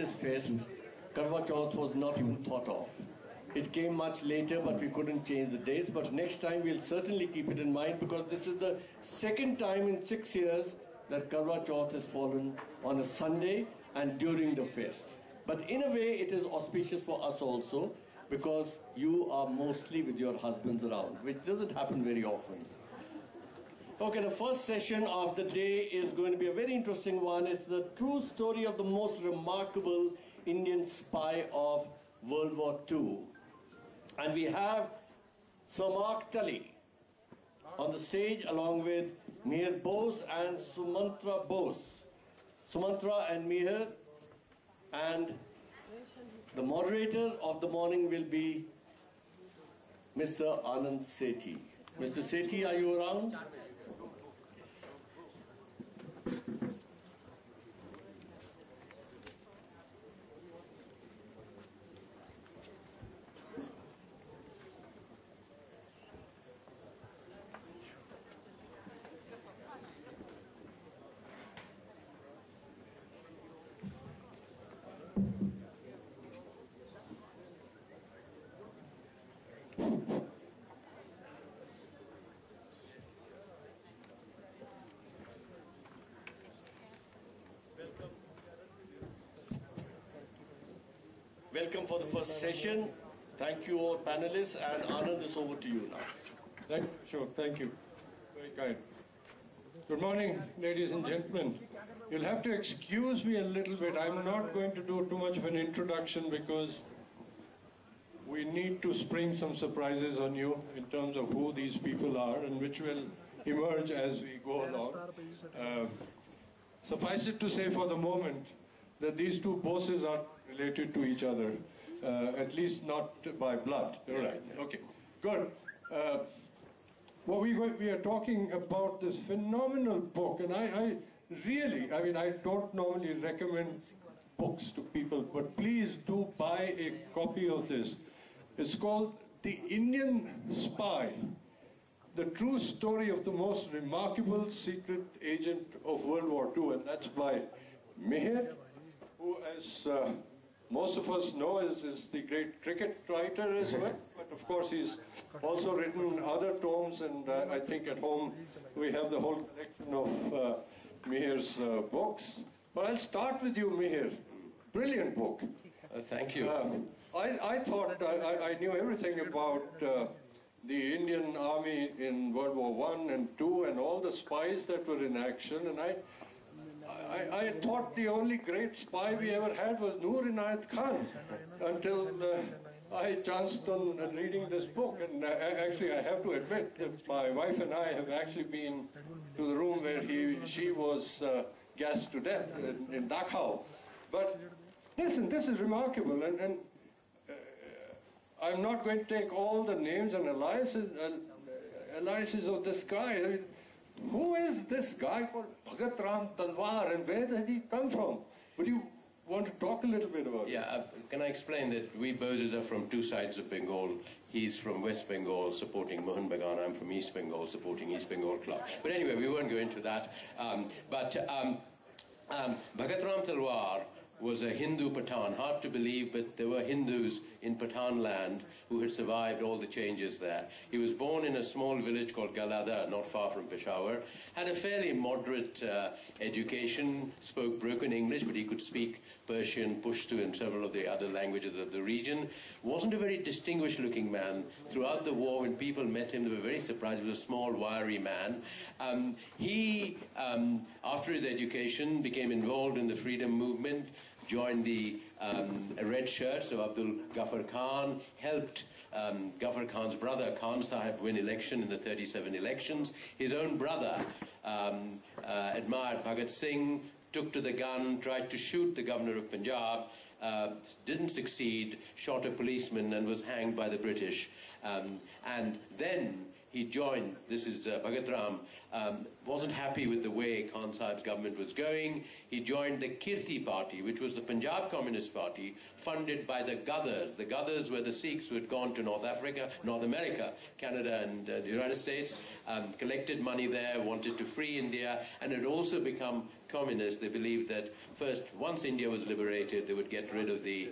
this fest, Karwa Chauth was not even thought of. It came much later, but we couldn't change the dates. But next time we'll certainly keep it in mind, because this is the second time in 6 years that Karwa Chauth has fallen on a Sunday and during the fest. But in a way it is auspicious for us also, because you are mostly with your husbands around, which doesn't happen very often. Okay, the first session of the day is going to be a very interesting one. It's the true story of the most remarkable Indian spy of World War II. And we have Tully on the stage along with Mihir Bose and Sumantra Bose. Sumantra and Mihir, and the moderator of the morning will be Mr. Anand Sethi. Mr. Sethi, are you around? Welcome for the first session. Thank you all panelists, and Anand, is over to you now. Thank you. Very kind. Good morning, ladies and gentlemen. You'll have to excuse me a little bit. I'm not going to do too much of an introduction because we need to spring some surprises on you in terms of who these people are, and which will emerge as we go along. Suffice it to say for the moment that these two Boses are related to each other, at least not by blood. Right. Okay, good. We are talking about this phenomenal book, and I don't normally recommend books to people, but please do buy a copy of this. It's called The Indian Spy, the true story of the most remarkable secret agent of World War II, and that's by Mihir, who, as most of us know, is the great cricket writer as well. But of course, he's also written other tomes, and I think at home we have the whole collection of Mihir's books. But I'll start with you, Mihir. Brilliant book. Thank you. I thought I knew everything about the Indian Army in World War I and II and all the spies that were in action, and I thought the only great spy we ever had was Noor Inayat Khan, until I chanced on reading this book. And actually I have to admit that my wife and I have actually been to the room where she was gassed to death in Dachau. But listen, this is remarkable, and I'm not going to take all the names and aliases of this guy. I mean, who is this guy called Bhagat Ram Talwar, and where did he come from? Would you want to talk a little bit about it? Yeah, can I explain that we Boses are from two sides of Bengal. He's from West Bengal supporting Mohan Bagan. I'm from East Bengal supporting East Bengal Club. But anyway, we won't go into that. Bhagat Ram Talwar was a Hindu Pathan. Hard to believe, but there were Hindus in Pathan land who had survived all the changes there. He was born in a small village called Galada, not far from Peshawar, had a fairly moderate education, spoke broken English, but he could speak Persian, Pashto, and several of the other languages of the region. Wasn't a very distinguished looking man. Throughout the war, when people met him, they were very surprised. He was a small, wiry man. After his education, became involved in the freedom movement, joined the Red Shirts of Abdul Ghaffar Khan, helped Ghaffar Khan's brother Khan Sahib win election in the 37 elections. His own brother admired Bhagat Singh, took to the gun, tried to shoot the governor of Punjab, didn't succeed, shot a policeman and was hanged by the British. And then he joined, this is Bhagat Ram, wasn't happy with the way Khan Sahib's government was going. He joined the Kirti party, which was the Punjab Communist Party, funded by the Gathers. The Gathers were the Sikhs who had gone to North America, Canada and the United States, collected money there, wanted to free India, and had also become communists, they believed that first, once India was liberated, they would get rid of the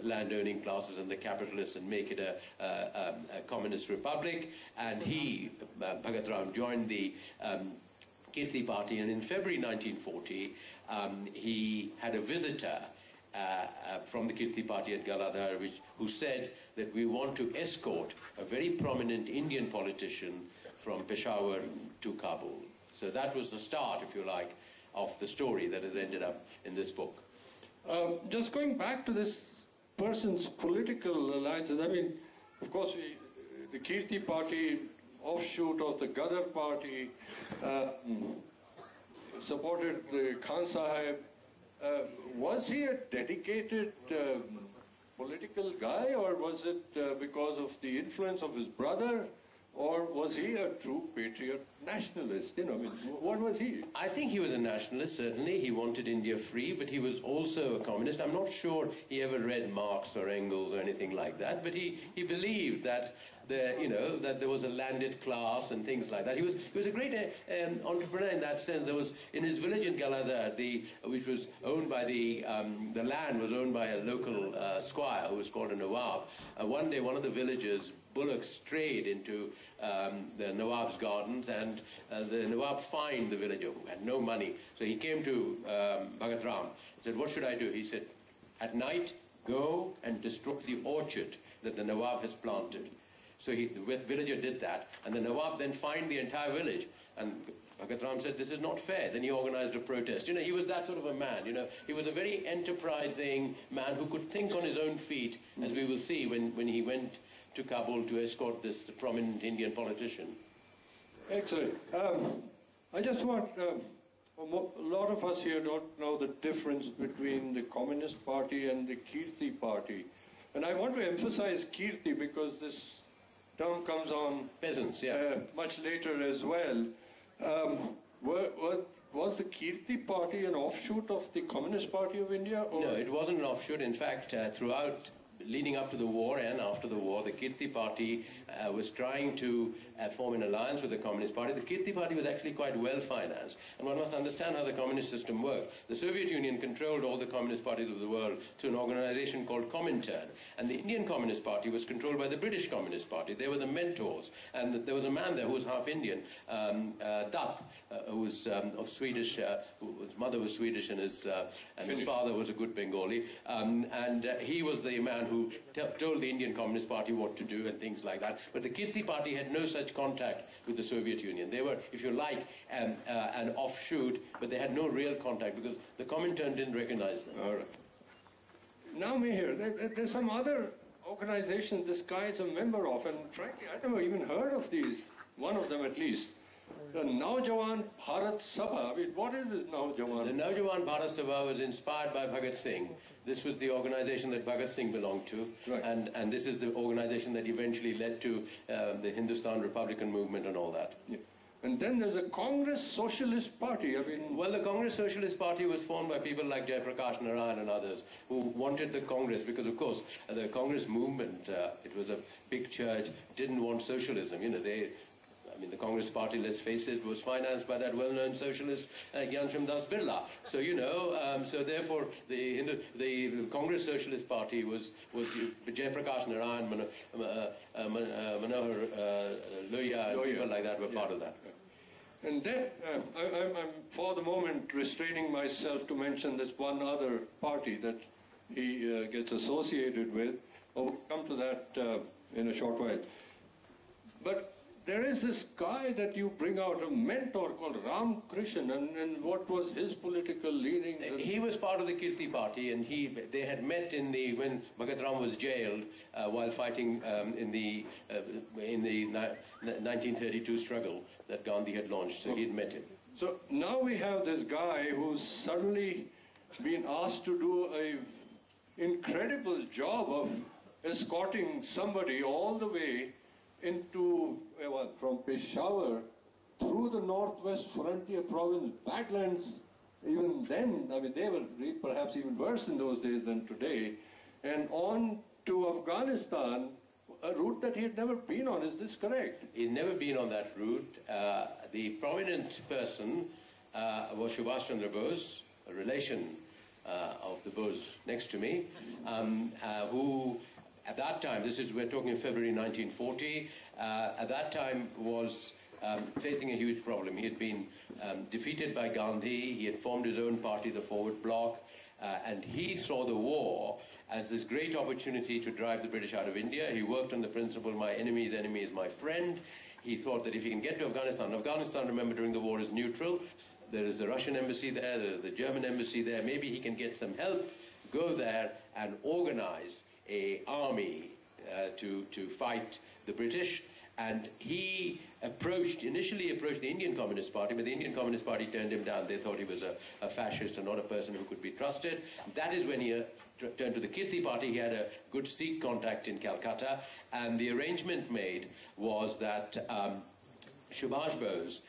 landowning classes and the capitalists and make it a communist republic. And he, Bhagat Ram, joined the Kirti party, and in February 1940, he had a visitor from the Kirti party at Galadhar, who said that we want to escort a very prominent Indian politician from Peshawar to Kabul. So that was the start, if you like, of the story that has ended up in this book. Just going back to this person's political alliances, I mean, of course, the Kirti party, offshoot of the Gadar party, supported the Khan Sahib. Was he a dedicated political guy, or was it because of the influence of his brother? Or was he a true patriot nationalist? You know, I mean, what was he? I think he was a nationalist, certainly. He wanted India free, but he was also a communist. I'm not sure he ever read Marx or Engels or anything like that, but he believed that that there was a landed class and things like that. He was a great entrepreneur in that sense. There was, in his village in Galadhar, which was owned by the land was owned by a local squire who was called a Nawab. One day, one of the villagers, bullocks, strayed into the Nawab's gardens, and the Nawab fined the villager who had no money. So he came to Bhagat Ram. He said, "What should I do?" He said, "At night, go and destroy the orchard that the Nawab has planted." So the villager did that, and the Nawab then fined the entire village. And Bhagat Ram said, "This is not fair." Then he organized a protest. You know, he was that sort of a man. You know, he was a very enterprising man who could think on his own feet, as we will see when he went to Kabul to escort this prominent Indian politician. Excellent. I just want, a lot of us here don't know the difference between the Communist Party and the Kirti Party. And I want to emphasize Kirti because this term comes on peasants, yeah, much later as well. Was the Kirti Party an offshoot of the Communist Party of India? Or? No, it wasn't an offshoot. In fact, throughout, leading up to the war and after the war, the Kirti Party was trying to form an alliance with the Communist Party. The Kirti Party was actually quite well financed. And one must understand how the communist system worked. The Soviet Union controlled all the communist parties of the world through an organization called Comintern. And the Indian Communist Party was controlled by the British Communist Party. They were the mentors. And there was a man there who was half Indian, Dutt, who was of Swedish, his mother was Swedish and his father was a good Bengali. And he was the man who told the Indian Communist Party what to do and things like that. But the Kirti Party had no such contact with the Soviet Union. They were, if you like, an offshoot, but they had no real contact because the Comintern didn't recognize them. All right. Now, Mihir, there's some other organizations this guy is a member of, and frankly, I never even heard of these, one of them at least. The Naujawan Bharat Sabha. I mean, what is this Naujawan? The Naujawan Bharat Sabha was inspired by Bhagat Singh. This was the organization that Bhagat Singh belonged to, right. and this is the organization that eventually led to the Hindustan Republican movement and all that. Yeah. And then there's a Congress Socialist Party. I mean, well, the Congress Socialist Party was formed by people like Jayaprakash Narayan and others who wanted the Congress because, of course, the Congress movement, it was a big church, didn't want socialism. You know, the Congress Party, let's face it, was financed by that well-known socialist Gyansham Das Birla. So, you know, so therefore the Congress Socialist Party was Jayaprakash Narayan, Manohar Loya, and people like that were part of that. And then I'm for the moment restraining myself to mention this one other party that he gets associated with. We'll come to that in a short while. But there is this guy that you bring out, a mentor called Ram Krishan, and what was his political leanings? He was part of the Kirti Party, and they had met when Bhagat Ram was jailed while fighting in the 1932 struggle that Gandhi had launched. So he'd met him. So now we have this guy who's suddenly been asked to do an incredible job of escorting somebody all the way into, from Peshawar through the northwest frontier province, Badlands. Even then, I mean, they were perhaps even worse in those days than today, and on to Afghanistan, a route that he had never been on. Is this correct? He'd never been on that route. The prominent person was Subhash Chandra Bose, a relation of the Bose next to me, who at that time, we're talking of February 1940, at that time was facing a huge problem. He had been defeated by Gandhi, he had formed his own party, the Forward Bloc, and he saw the war as this great opportunity to drive the British out of India. He worked on the principle, my enemy's enemy is my friend. He thought that if he can get to Afghanistan, remember, during the war is neutral. There is the Russian embassy there, there is the German embassy there. Maybe he can get some help, go there and organize an army to fight the British. And he initially approached the Indian Communist Party, but the Indian Communist Party turned him down. They thought he was a fascist and not a person who could be trusted. That is when he turned to the Kirti Party. He had a good Sikh contact in Calcutta, and the arrangement made was that Subhash Bose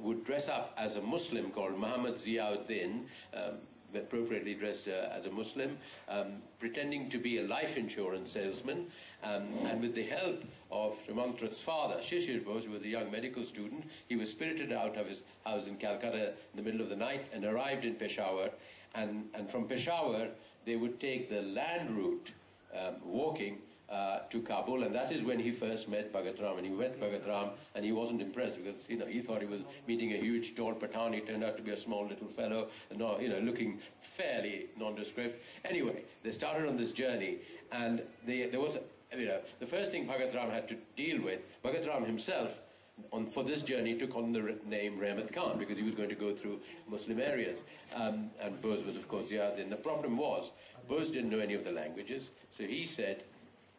would dress up as a Muslim called Muhammad Ziauddin, appropriately dressed as a Muslim, pretending to be a life insurance salesman, and with the help of Sumantra's father, Shishir Bose, who was a young medical student, he was spirited out of his house in Calcutta in the middle of the night and arrived in Peshawar, and from Peshawar they would take the land route walking to Kabul, and that is when he first met Bhagat Ram. And he met Bhagat Ram, and he wasn't impressed because he thought he was meeting a huge tall Pathan. He turned out to be a small little fellow, looking fairly nondescript. Anyway, they started on this journey, and there was the first thing Bhagat Ram had to deal with. Bhagat Ram himself, for this journey, took on the name Rahmat Khan because he was going to go through Muslim areas, and Bose was of course Ziauddin. The problem was Bose didn't know any of the languages, so he said,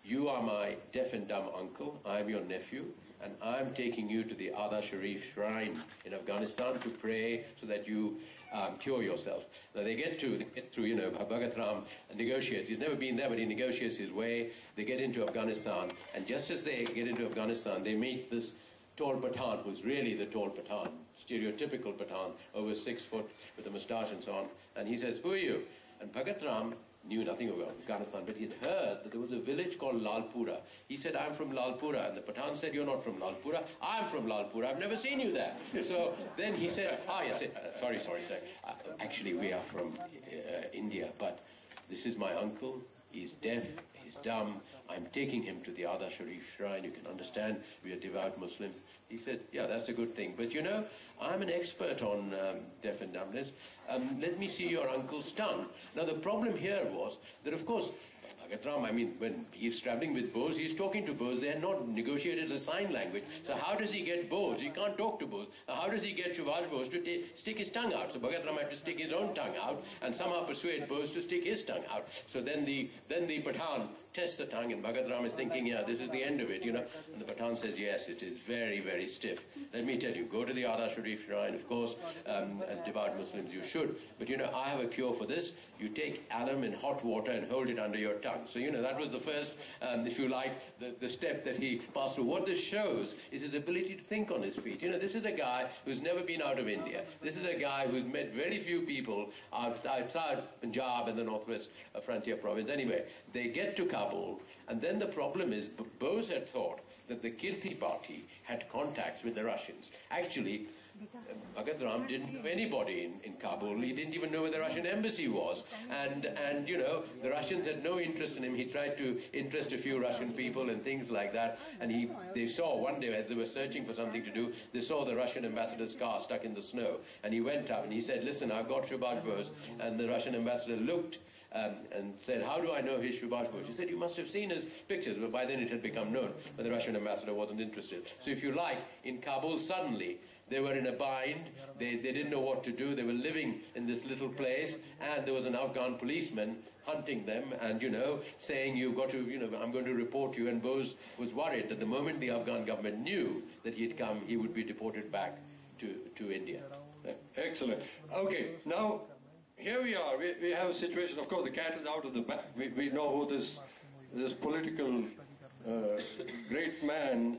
"You are my deaf and dumb uncle, I'm your nephew, and I'm taking you to the Ada Sharif shrine in Afghanistan to pray so that you cure yourself." Now they get through, Bhagat Ram negotiates. He's never been there, but he negotiates his way. They get into Afghanistan, and just as they get into Afghanistan, they meet this tall Pathan, who's really the tall Pathan, stereotypical Pathan, over 6 foot, with a moustache and so on. And he says, "Who are you?" And Bhagat Ram knew nothing about Afghanistan, but he'd heard that there was a village called Lalpura. He said, "I'm from Lalpura." And the Pathan said, "You're not from Lalpura." "I'm from Lalpura. I've never seen you there." So then he said, yes, sorry, sir. Actually, we are from India, but this is my uncle. He's deaf, he's dumb. I'm taking him to the Ada Sharif shrine. You can understand, we are devout Muslims. He said, "Yeah, that's a good thing. But I'm an expert on deaf and dumbness. Let me see your uncle's tongue." Now, the problem here was that, of course, Bhagat Ram, when he's traveling with Bose, he's talking to Bose. They had not negotiated a sign language. So how does he get Bose? He can't talk to Bose. Now, how does he get Subhash Bose to stick his tongue out? So Bhagat Ram had to stick his own tongue out and somehow persuade Bose to stick his tongue out. So then the Pathan tests the tongue, and Bhagat Ram is thinking, "Yeah, this is the end of it, And the Pathan says, "Yes, it is very, very stiff. Let me tell you, go to the Ada Sharif shrine, of course, as devout Muslims you should. But, I have a cure for this. You take alum in hot water and hold it under your tongue." So, that was the first, if you like, the step that he passed through. What this shows is his ability to think on his feet. This is a guy who's never been out of India. This is a guy who's met very few people outside Punjab and the northwest frontier province. Anyway, they get to Kabul, and then the problem is Bose had thought that the Kirti Party had contacts with the Russians. Actually, Bhagat Ram didn't know anybody in Kabul. He didn't even know where the Russian embassy was. And the Russians had no interest in him. He tried to interest a few Russian people and things like that. And they saw one day, as they were searching for something to do, they saw the Russian ambassador's car stuck in the snow. And he went up and he said, "Listen, I've got Subhash Bose." And the Russian ambassador looked and said, "How do I know he's Subhash Bose?" He said, "You must have seen his pictures." But by then it had become known, but the Russian ambassador wasn't interested. So if you like, in Kabul suddenly, they were in a bind. They didn't know what to do. They were living in this little place, and there was an Afghan policeman hunting them and, saying, "You've got to, I'm going to report you." And Bose was worried that the moment the Afghan government knew that he had come, he would be deported back to India. Excellent. Okay, now, here we are. We have a situation, of course, the cat is out of the bag. We know who this political great man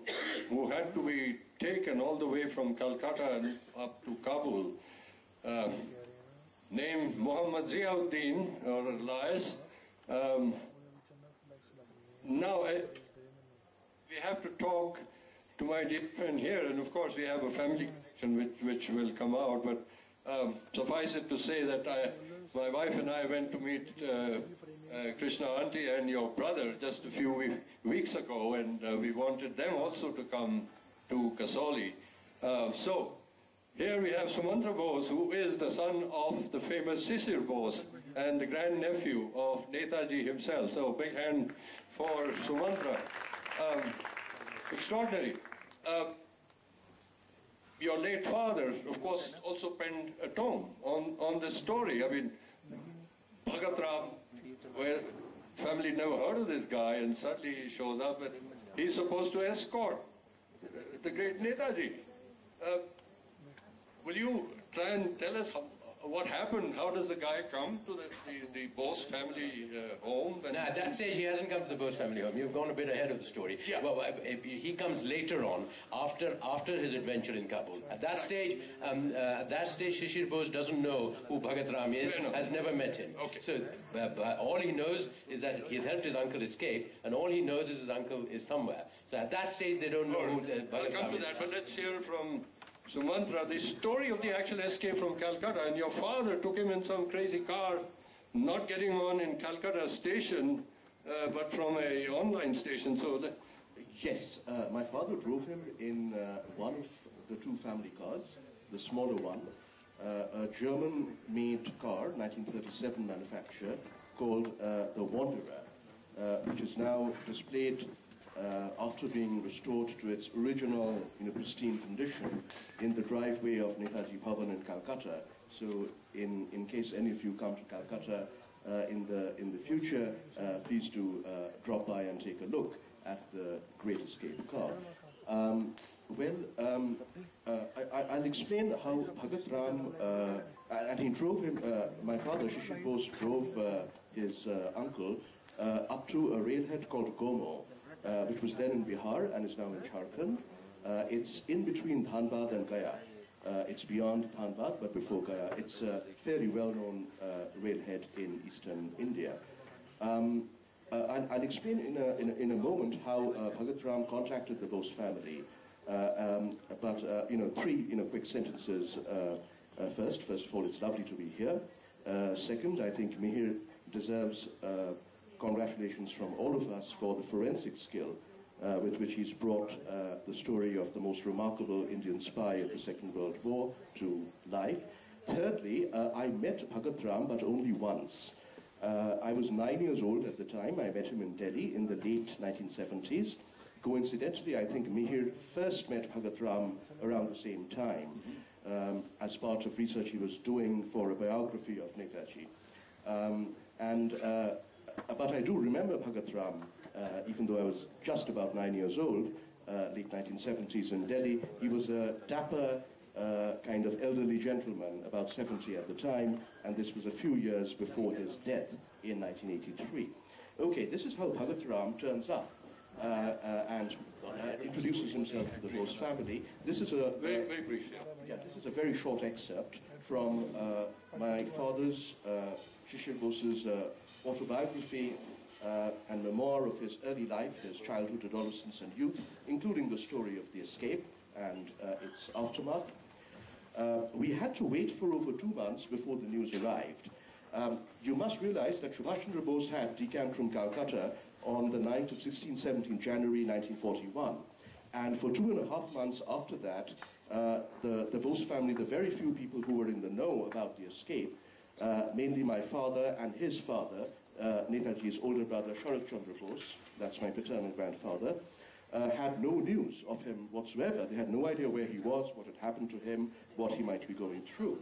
who had to be taken all the way from Calcutta and up to Kabul, named Muhammad Ziauddin, or Elias. Now, we have to talk to my dear friend here, and of course we have a family connection which will come out, but Suffice it to say that my wife and I went to meet Krishna Auntie and your brother just a few weeks ago, and we wanted them also to come to Kasauli. So here we have Sumantra Bose, who is the son of the famous Shishir Bose and the grandnephew of Netaji himself. So big hand for Sumantra. Extraordinary. Your late father, of course, also penned a tome on this story. I mean, Bhagat Ram, where family never heard of this guy, and suddenly he shows up, and he's supposed to escort the great Netaji. Will you try and tell us what happened? How does the guy come to the Bose family home? No, at that stage he hasn't come to the Bose family home. You've gone a bit ahead of the story. Yeah. Well, he comes later on, after his adventure in Kabul. At that stage, Shishir Bose doesn't know who Bhagat Ram is, has never met him. Okay. So all he knows is that he's helped his uncle escape, and all he knows is his uncle is somewhere. So at that stage they don't know who Bhagat Ram is. I'll come to that, but let's hear from Sumantra, the story of the actual escape from Calcutta, and your father took him in some crazy car, not getting on in Calcutta station, but from a online station. So yes, my father drove him in one of the two family cars, the smaller one, a German-made car, 1937 manufacture, called the Wanderer, which is now displayed after being restored to its original, pristine condition in the driveway of Netaji Bhavan in Calcutta. So, in case any of you come to Calcutta in the future, please do drop by and take a look at the Great Escape car. I'll explain how Bhagat Ram, and he drove him. My father, Shishir Bose, drove his uncle up to a railhead called Gomo, which was then in Bihar and is now in Jharkhand. It's in between Dhanbad and Gaya. It's beyond Dhanbad, but before Gaya. It's a fairly well-known railhead in eastern India. I'll explain in a moment how Bhagat Ram contacted the Bose family. But three quick sentences. First of all, it's lovely to be here. Second, I think Mihir deserves congratulations from all of us for the forensic skill with which he's brought the story of the most remarkable Indian spy of the Second World War to life. Thirdly, I met Bhagat Ram, but only once. I was 9 years old at the time. I met him in Delhi in the late 1970s. Coincidentally, I think Mihir first met Bhagat Ram around the same time as part of research he was doing for a biography of Netaji. But I do remember Bhagat Ram, even though I was just about 9 years old, late 1970s in Delhi. He was a dapper kind of elderly gentleman, about 70 at the time, and this was a few years before his death in 1983. Okay, this is how Bhagat Ram turns up and introduces himself to the Bose family. This is a very brief. Yeah, this is a very short excerpt from my father's, Shishir Bose's autobiography and memoir of his early life, his childhood, adolescence, and youth, including the story of the escape and its aftermath. We had to wait for over 2 months before the news arrived. You must realize that Subhash Chandra Bose had decamped from Calcutta on the night of 16-17 January 1941. And for 2.5 months after that, the Bose family, the very few people who were in the know about the escape, mainly my father and his father, Netaji's older brother, Sharat Chandra Bose, that's my paternal grandfather, had no news of him whatsoever. They had no idea where he was, what had happened to him, what he might be going through.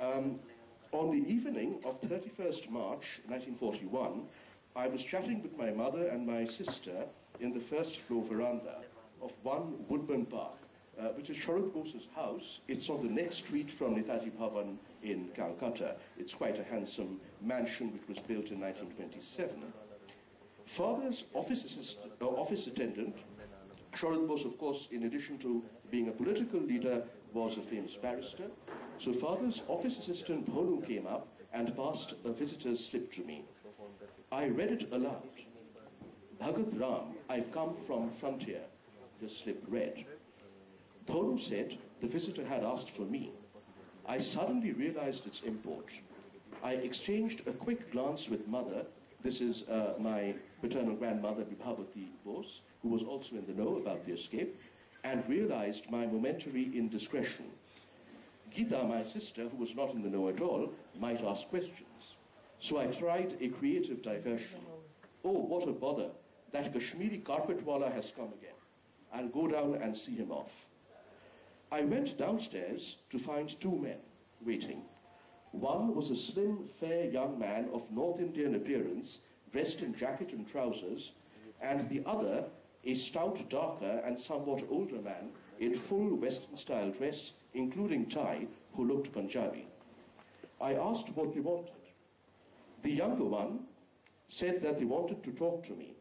On the evening of 31st March 1941, I was chatting with my mother and my sister in the first floor veranda of one Woodburn Park, which is Sharat Bose's house. It's on the next street from Netaji Bhavan in Calcutta. It's quite a handsome mansion which was built in 1927. Father's office attendant, Sharat Bose, of course, in addition to being a political leader, was a famous barrister. So father's office assistant, Bhonu, came up and passed a visitor's slip to me. I read it aloud. Bhagat Ram, I come from Frontier, the slip read. Bhonu said the visitor had asked for me. I suddenly realized its import. I exchanged a quick glance with Mother. This is my paternal grandmother, Bibhavati Bose, who was also in the know about the escape, and realized my momentary indiscretion. Gita, my sister, who was not in the know at all, might ask questions. So I tried a creative diversion. Oh, what a bother. That Kashmiri carpetwala has come again. I'll go down and see him off. I went downstairs to find two men waiting. One was a slim, fair young man of North Indian appearance, dressed in jacket and trousers, and the other, a stout, darker and somewhat older man in full Western-style dress, including tie, who looked Punjabi. I asked what they wanted. The younger one said that they wanted to talk to me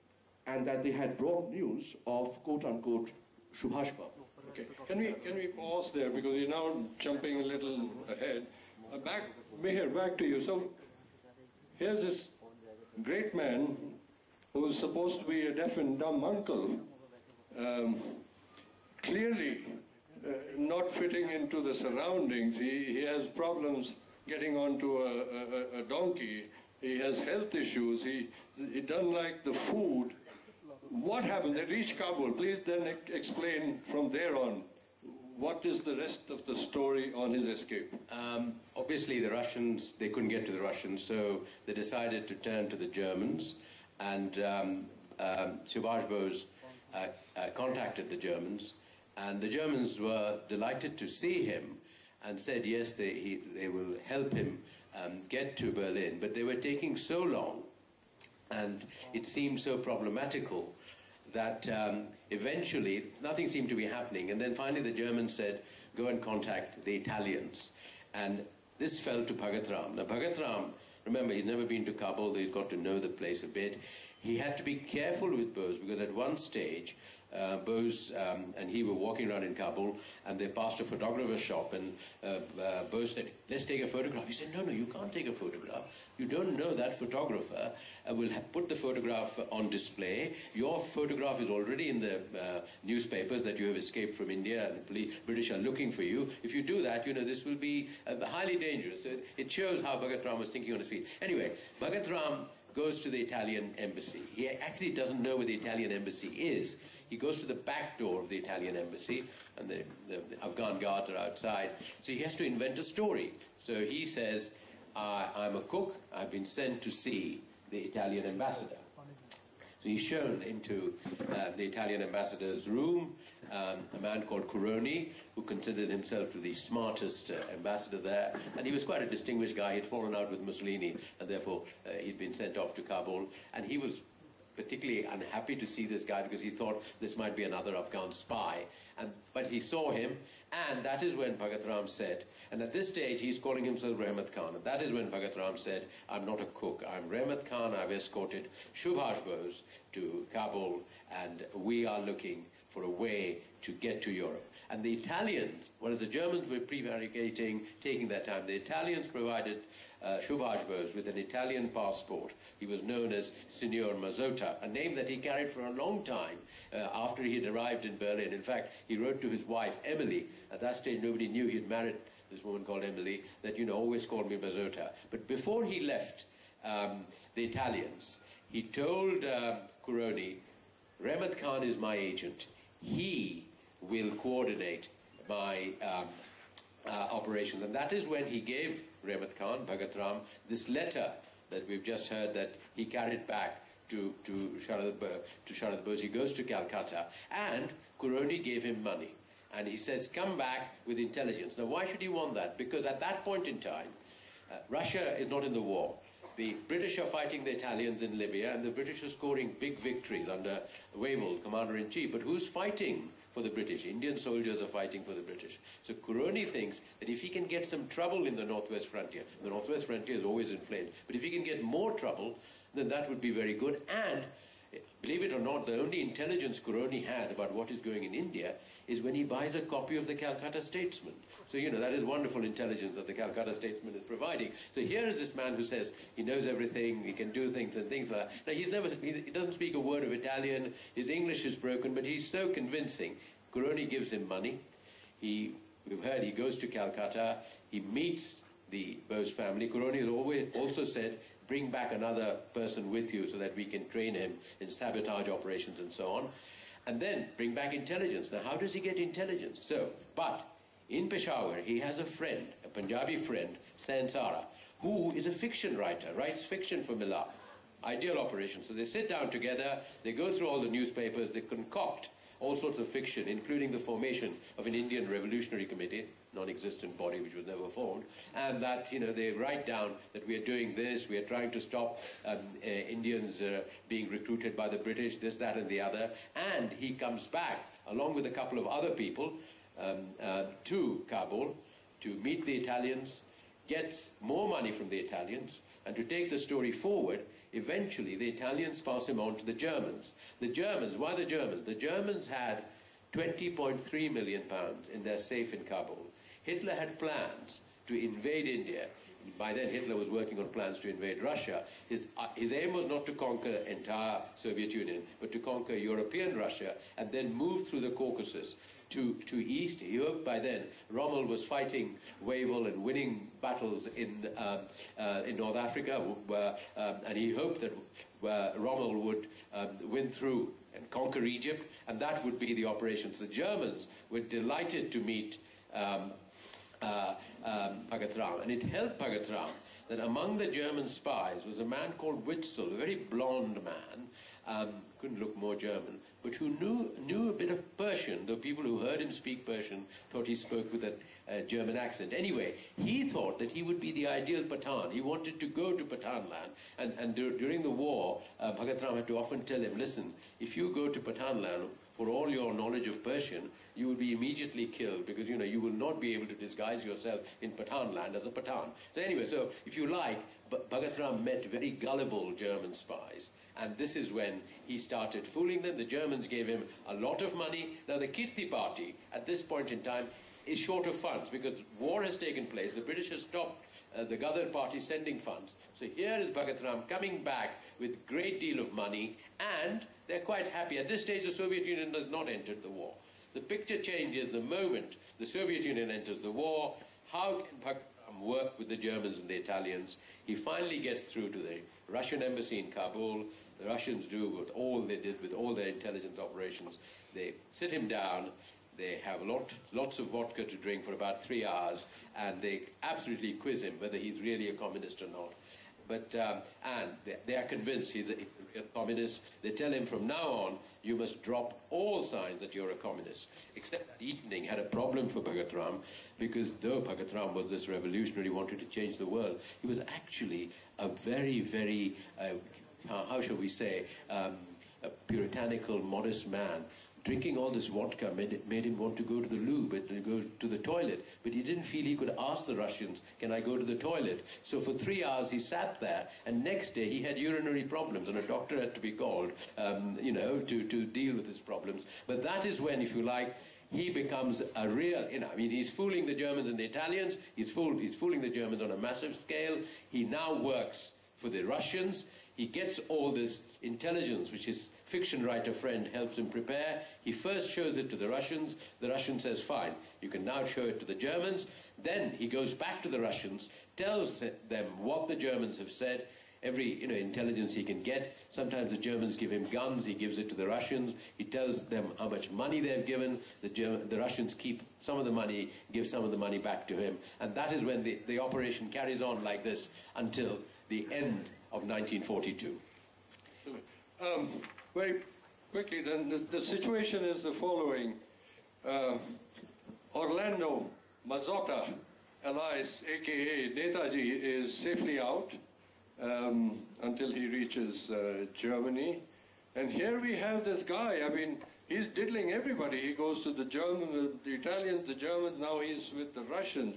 and that they had brought news of quote-unquote Subhash Babu. Okay, can we pause there because you're now jumping a little ahead. Mihir, back to you. So here's this great man who's supposed to be a deaf and dumb uncle, clearly not fitting into the surroundings. He has problems getting onto a donkey. He has health issues. He doesn't like the food. What happened? They reached Kabul. Please then explain from there on. What is the rest of the story on his escape? Obviously, the Russians, they couldn't get to the Russians, so they decided to turn to the Germans. And Subhash Bose contacted the Germans. And the Germans were delighted to see him and said, yes, they will help him get to Berlin. But they were taking so long, and it seemed so problematical that eventually nothing seemed to be happening. And then finally the Germans said, go and contact the Italians. And this fell to Bhagat Ram. Now Bhagat Ram, remember, he's never been to Kabul, he's got to know the place a bit. He had to be careful with Bose because at one stage, Bose and he were walking around in Kabul and they passed a photographer's shop and Bose said, let's take a photograph. He said, no, you can't take a photograph. You don't know that photographer will put the photograph on display. Your photograph is already in the newspapers that you have escaped from India and the British are looking for you. If you do that, this will be highly dangerous. So it shows how Bhagat Ram was thinking on his feet. Anyway, Bhagat Ram goes to the Italian embassy. He actually doesn't know where the Italian embassy is. He goes to the back door of the Italian embassy, and the Afghan guards are outside. So he has to invent a story. So he says, I'm a cook. I've been sent to see the Italian ambassador. So he's shown into the Italian ambassador's room, a man called Kuroni, who considered himself to be the smartest ambassador there. And he was quite a distinguished guy. He'd fallen out with Mussolini, and therefore he'd been sent off to Kabul. And he was particularly unhappy to see this guy because he thought this might be another Afghan spy. But he saw him, and that is when Bhagat Ram said, and at this stage he's calling himself Rahmat Khan, and that is when Bhagat Ram said, I'm not a cook, I'm Rahmat Khan, I've escorted Subhash Bose to Kabul, and we are looking for a way to get to Europe. And the Italians, whereas the Germans were prevaricating, taking their time, the Italians provided Subhash Bose with an Italian passport. He was known as Signor Mazzotta, a name that he carried for a long time after he had arrived in Berlin. In fact, he wrote to his wife, Emily. At that stage, nobody knew he had married this woman called Emily, that, always call me Mazzotta. But before he left the Italians, he told Kuroni, Rahmat Khan is my agent. He will coordinate my operations. And that is when he gave Rahmat Khan, Bhagat Ram, this letter that we've just heard that he carried back to Sharad Bose. He goes to Calcutta, and Kuroni gave him money. And he says, come back with intelligence. Now, why should he want that? Because at that point in time, Russia is not in the war. The British are fighting the Italians in Libya, and the British are scoring big victories under Wavell, commander-in-chief. But who's fighting for the British? Indian soldiers are fighting for the British. So Kuroni thinks that if he can get some trouble in the northwest frontier, the northwest frontier is always inflamed, but if he can get more trouble, then that would be very good. And, believe it or not, the only intelligence Kuroni had about what is going in India is when he buys a copy of the Calcutta Statesman. So, that is wonderful intelligence that the Calcutta Statesman is providing. So here is this man who says he knows everything, he can do things and things like that. Now, he doesn't speak a word of Italian, his English is broken, but he's so convincing. Kuroni gives him money. We've heard he goes to Calcutta, He meets the Bose family. Kuroni has always also said, bring back another person with you so that we can train him in sabotage operations and so on. And then bring back intelligence. Now, how does he get intelligence? So, but in Peshawar, he has a friend, a Punjabi friend, Sansara, who is a fiction writer, writes fiction for Millar. Ideal operation. So they sit down together, they go through all the newspapers, they concoct all sorts of fiction, including the formation of an Indian Revolutionary Committee, non-existent body which was never formed, and that, they write down that we are doing this, we are trying to stop Indians being recruited by the British, this, that, and the other, and he comes back, along with a couple of other people, to Kabul to meet the Italians, gets more money from the Italians, and to take the story forward, eventually the Italians pass him on to the Germans. The Germans, why the Germans? The Germans had 20.3 million pounds in their safe in Kabul. Hitler had plans to invade India. By then Hitler was working on plans to invade Russia. His aim was not to conquer entire Soviet Union, but to conquer European Russia and then move through the Caucasus to East. He hoped by then Rommel was fighting Wavell and winning battles in North Africa, and he hoped that Rommel would win through and conquer Egypt, and that would be the operations. The Germans were delighted to meet Bhagat Ram, and it helped Bhagat Ram that among the German spies was a man called Witzel, a very blonde man, couldn't look more German, but who knew a bit of Persian, though people who heard him speak Persian thought he spoke with a German accent. Anyway, he thought that he would be the ideal Pathan. He wanted to go to Pathan land, and during the war, Bhagat Ram had to often tell him, listen, if you go to Pathan land, for all your knowledge of Persian, you will be immediately killed because, you will not be able to disguise yourself in Pathan land as a Pathan. So anyway, so if you like, Bhagat Ram met very gullible German spies. And this is when he started fooling them. The Germans gave him a lot of money. Now the Kirti party, at this point in time, is short of funds because war has taken place. The British has stopped the Ghadar party sending funds. So here is Bhagat Ram coming back with a great deal of money, and they're quite happy. At this stage, the Soviet Union does not enter the war. The picture changes the moment the Soviet Union enters the war. How can Bhagat Ram work with the Germans and the Italians? He finally gets through to the Russian embassy in Kabul. The Russians do what all they did with all their intelligence operations. They sit him down, they have lots of vodka to drink for about 3 hours, and they absolutely quiz him whether he's really a communist or not. But, and they are convinced he's a communist. They tell him from now on, you must drop all signs that you're a communist. Except that evening had a problem for Bhagat Ram, because though Bhagat Ram was this revolutionary, wanted to change the world, he was actually a very, very, how shall we say, a puritanical, modest man. Drinking all this vodka made him want to go to the loo, but to go to the toilet. But he didn't feel he could ask the Russians, can I go to the toilet? So for 3 hours he sat there, and next day he had urinary problems, and a doctor had to be called, to deal with his problems. But that is when, if you like, he becomes a real, he's fooling the Germans and the Italians, he's fooling the Germans on a massive scale. He now works for the Russians. He gets all this intelligence, which his fiction writer friend helps him prepare. He first shows it to the Russians. The Russian says, fine, you can now show it to the Germans. Then he goes back to the Russians, tells them what the Germans have said, every intelligence he can get. Sometimes the Germans give him guns, he gives it to the Russians. He tells them how much money they've given. The Russians keep some of the money, give some of the money back to him. And that is when the operation carries on like this until the end of 1942. Very quickly, then, the situation is the following. Orlando Mazzotta, alias a.k.a. Netaji, is safely out until he reaches Germany. And here we have this guy, he's diddling everybody. He goes to the Germans, the Italians, the Germans, now he's with the Russians.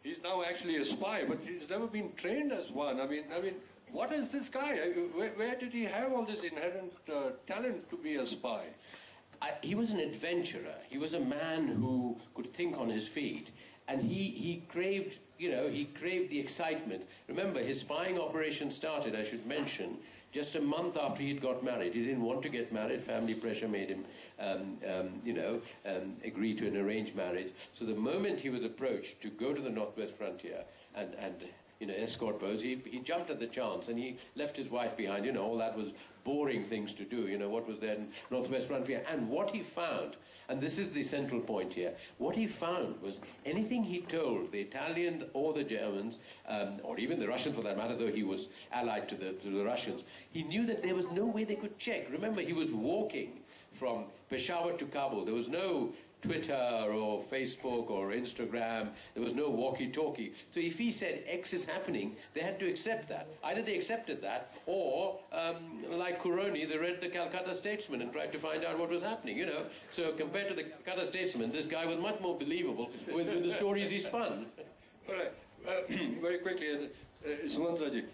He's now actually a spy, but he's never been trained as one. What is this guy? Where did he have all this inherent talent to be a spy? He was an adventurer. He was a man who could think on his feet, and he craved, he craved the excitement. Remember, his spying operation started, I should mention, just a month after he'd got married. He didn't want to get married. Family pressure made him, agree to an arranged marriage. So the moment he was approached to go to the Northwest Frontier and escort Bose, he jumped at the chance and he left his wife behind. All that was boring things to do. What was there in Northwest Frontier? And what he found, and this is the central point here, what he found was anything he told the Italians or the Germans, or even the Russians for that matter, though he was allied to the Russians, he knew that there was no way they could check. Remember, he was walking from Peshawar to Kabul. There was no Twitter or Facebook or Instagram. There was no walkie-talkie. So if he said X is happening, they had to accept that. Either they accepted that, or like Kuroni, they read the Calcutta Statesman and tried to find out what was happening. So compared to the Calcutta Statesman, this guy was much more believable with the stories he spun. All right. Very quickly, Sumantra ji,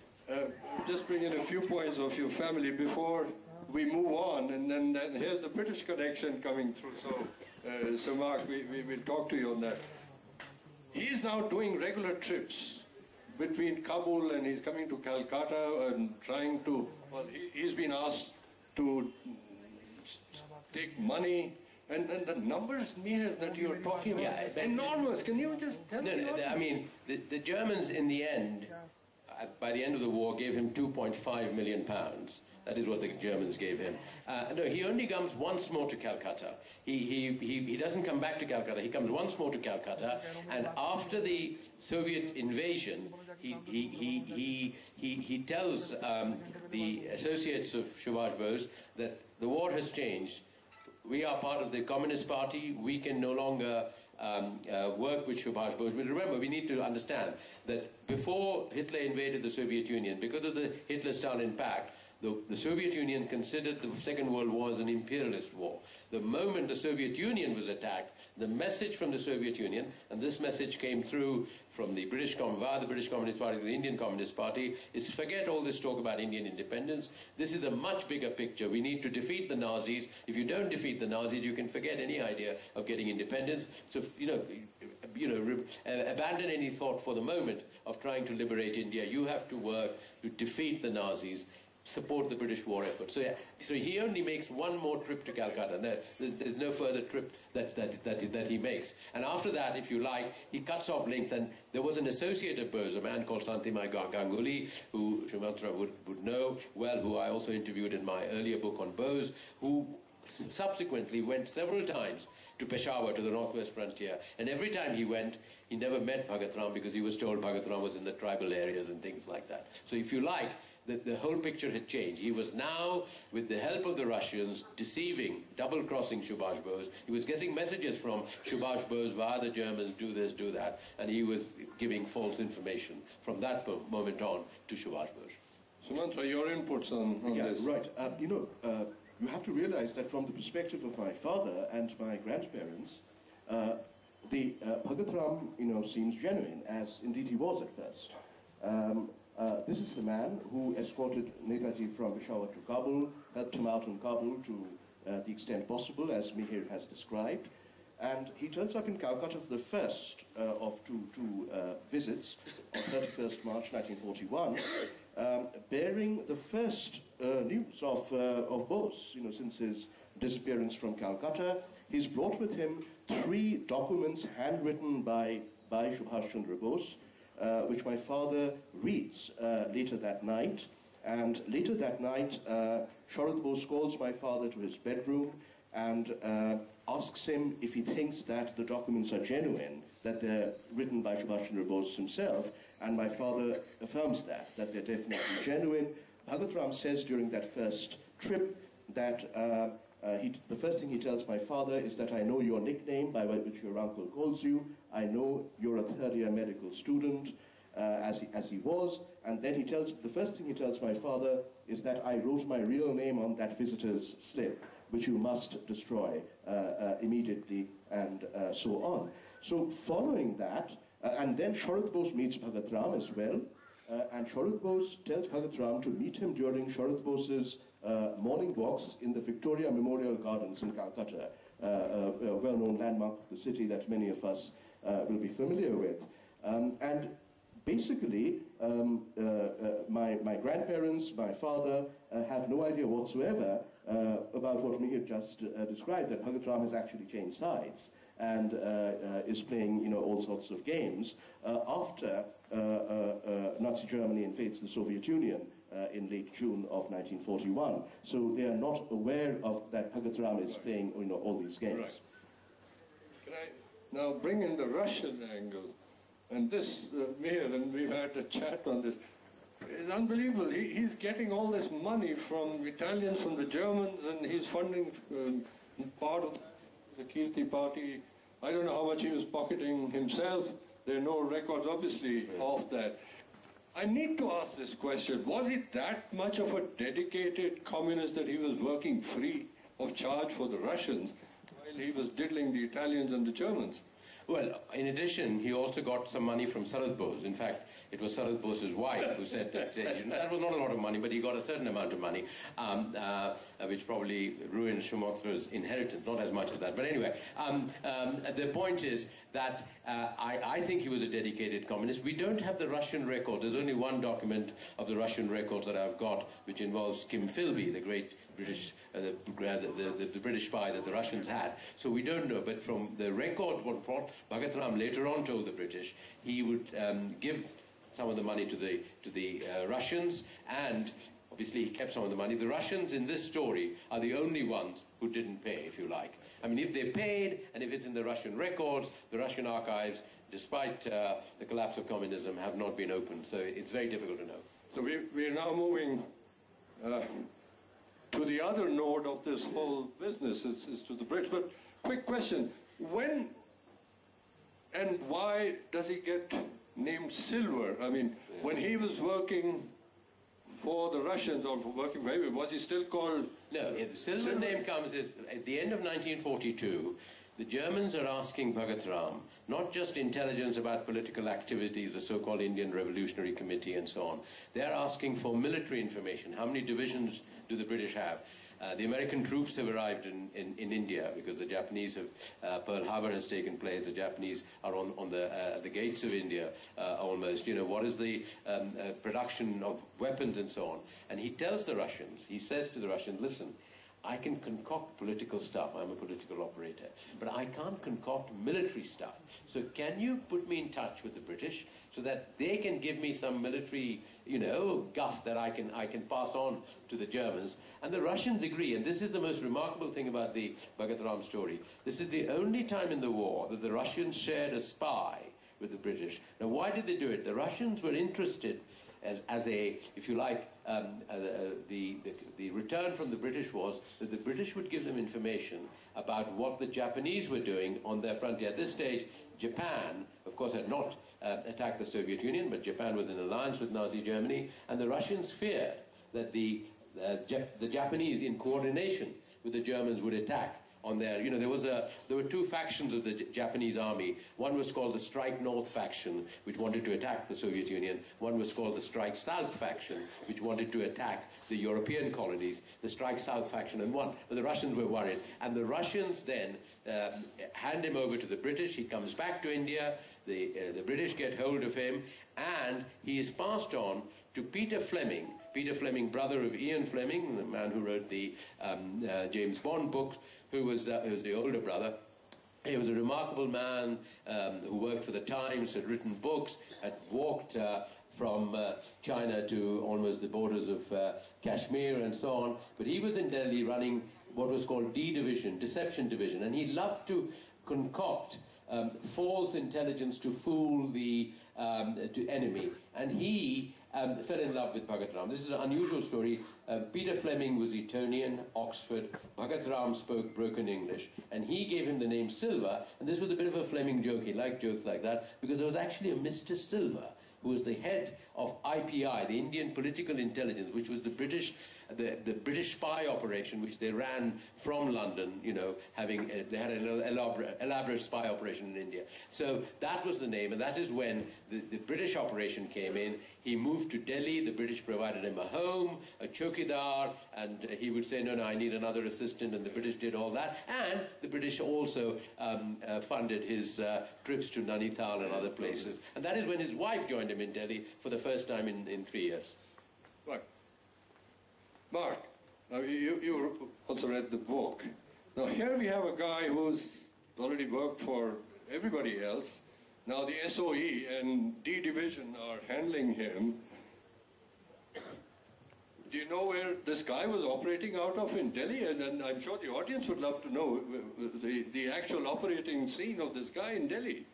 just bring in a few points of your family before we move on, and then here's the British connection coming through. So Mark, we will talk to you on that. He's now doing regular trips between Kabul, and he's coming to Calcutta and trying to, he's been asked to take money, and the numbers, Mihir, that you're talking about, enormous. Can you just tell me? I mean, the Germans in the end, by the end of the war, gave him £2.5 million. That is what the Germans gave him. No, he only comes once more to Calcutta. He doesn't come back to Calcutta. He comes once more to Calcutta, and after the Soviet invasion, he tells the associates of Subhash Bose that the war has changed. We are part of the Communist Party. We can no longer work with Subhash Bose. But remember, we need to understand that before Hitler invaded the Soviet Union, because of the Hitler-Stalin Pact, the Soviet Union considered the Second World War as an imperialist war. The moment the Soviet Union was attacked, the message from the Soviet Union, and this message came through from the via the British Communist Party to the Indian Communist Party, is forget all this talk about Indian independence. This is a much bigger picture. We need to defeat the Nazis. If you don't defeat the Nazis, you can forget any idea of getting independence. So, abandon any thought for the moment of trying to liberate India. You have to work to defeat the Nazis, support the British war effort. So he only makes one more trip to Calcutta. There's no further trip that he makes. And after that, if you like, he cuts off links. And there was an associate of Bose, a man called Santimai Ganguly, who Sumantra would know well, who I also interviewed in my earlier book on Bose, who subsequently went several times to Peshawar, to the Northwest Frontier. And every time he went, he never met Bhagat Ram because he was told Bhagat Ram was in the tribal areas and things like that. So if you like, the whole picture had changed. He was now, with the help of the Russians, deceiving, double-crossing Subhash Bose. He was getting messages from Subhash Bose via the Germans, do this, do that, and he was giving false information from that moment on to Subhash Bose. Sumantra, your inputs on this. Right. You have to realize that from the perspective of my father and my grandparents, the Bhagat Ram, seems genuine, as indeed he was at first. This is the man who escorted Netaji from Peshawar to Kabul, helped him out in Kabul to the extent possible, as Mihir has described. And he turns up in Calcutta for the first of two visits on 31st March 1941, bearing the first news of Bose, since his disappearance from Calcutta. He's brought with him 3 documents handwritten by Subhash Chandra Bose, which my father reads later that night. And later that night, Sharad Bose calls my father to his bedroom and asks him if he thinks that the documents are genuine, that they're written by Subhash Chandra Bose himself. And my father affirms that they're definitely genuine. Bhagat Ram says during that first trip that the first thing he tells my father is that I know your nickname by which your uncle calls you. I know you're a third-year medical student, as he was. And then the first thing he tells my father is that I wrote my real name on that visitor's slip, which you must destroy immediately, and so on. So following that, and then Sharad Bose meets Bhagat Ram as well, and Sharad Bose tells Bhagat Ram to meet him during Sharad Bose's morning walks in the Victoria Memorial Gardens in Calcutta, a well-known landmark of the city that many of us will be familiar with. And basically, my grandparents, my father, have no idea whatsoever about what Mihir just described, that Bhagat Ram has actually changed sides and is playing, you know, all sorts of games after Nazi Germany invades the Soviet Union in late June of 1941. So they are not aware of that Bhagat Ram is playing, you know, all these games. Right. Can I now bring in the Russian angle? And this, Mihir, and we've had a chat on this, it's unbelievable. He's getting all this money from Italians, from the Germans, and he's funding part of the Kirti party. I don't know how much he was pocketing himself. There are no records, obviously, of that. I need to ask this question. Was he that much of a dedicated communist that he was working free of charge for the Russians while he was diddling the Italians and the Germans? Well, in addition, he also got some money from Sarad Bose. In fact, it was Sarad Bose's wife who said that that was not a lot of money, but he got a certain amount of money, which probably ruined Sumantra's inheritance, not as much as that. But anyway, the point is that I think he was a dedicated communist. We don't have the Russian record. There's only one document of the Russian records that I've got, which involves Kim Philby, the great British, the British spy that the Russians had. So we don't know, but from the record, what Bhagat Ram later on told the British, he would give some of the money to the Russians, and obviously he kept some of the money. The Russians in this story are the only ones who didn't pay, if you like. I mean, if they paid, and if it's in the Russian records, the Russian archives, despite the collapse of communism, have not been opened. So it's very difficult to know. So we're now moving to the other node of this whole business, is to the British. But quick question, when and why does he get named Silver? I mean, when he was working for the Russians, or working for everyone, was he still called... No, the Silver name comes at the end of 1942. The Germans are asking Bhagat Ram not just intelligence about political activities, the so-called Indian Revolutionary Committee and so on. They're asking for military information. How many divisions do the British have? The American troops have arrived in India because the Japanese have, Pearl Harbor has taken place. The Japanese are on the gates of India almost. You know, what is the production of weapons and so on? And he tells the Russians, he says to the Russians, listen, I can concoct political stuff. I'm a political operator. But I can't concoct military stuff. So can you put me in touch with the British so that they can give me some military, you know, guff that I can pass on to the Germans? And the Russians agree, and this is the most remarkable thing about the Bhagat Ram story. This is the only time in the war that the Russians shared a spy with the British. Now, why did they do it? The Russians were interested as a, if you like, the return from the British was that the British would give them information about what the Japanese were doing on their frontier. At this stage, Japan, of course, had not attacked the Soviet Union, but Japan was in alliance with Nazi Germany, and the Russians feared that the Japanese, in coordination with the Germans, would attack on their, you know, there were two factions of the Japanese army. One was called the Strike North faction, which wanted to attack the Soviet Union. One was called the Strike South faction, which wanted to attack the European colonies. The Strike South faction and won, but the Russians were worried. And the Russians then hand him over to the British. He comes back to India. The British get hold of him, and he is passed on to Peter Fleming. Peter Fleming, brother of Ian Fleming, the man who wrote the James Bond books, who was the older brother. He was a remarkable man who worked for the Times, had written books, had walked from China to almost the borders of Kashmir and so on. But he was in Delhi running what was called D Division, Deception Division, and he loved to concoct false intelligence to fool the enemy. And he fell in love with Bhagat Ram. This is an unusual story. Peter Fleming was Etonian, Oxford. Bhagat Ram spoke broken English, and he gave him the name Silver. And this was a bit of a Fleming joke. He liked jokes like that because there was actually a Mr. Silver who was the head of IPI, the Indian Political Intelligence, which was the British spy operation, which they ran from London, you know, they had an elaborate spy operation in India. So that was the name, and that is when the British operation came in. He moved to Delhi. The British provided him a home, a chowkidar, and he would say, no, I need another assistant, and the British did all that. And the British also funded his trips to Nainital and other places. And that is when his wife joined him in Delhi for the first time in 3 years. Right. Mark, now you also read the book. Now here we have a guy who's already worked for everybody else. Now the SOE and D Division are handling him. Do you know where this guy was operating out of in Delhi? And I'm sure the audience would love to know the actual operating scene of this guy in Delhi.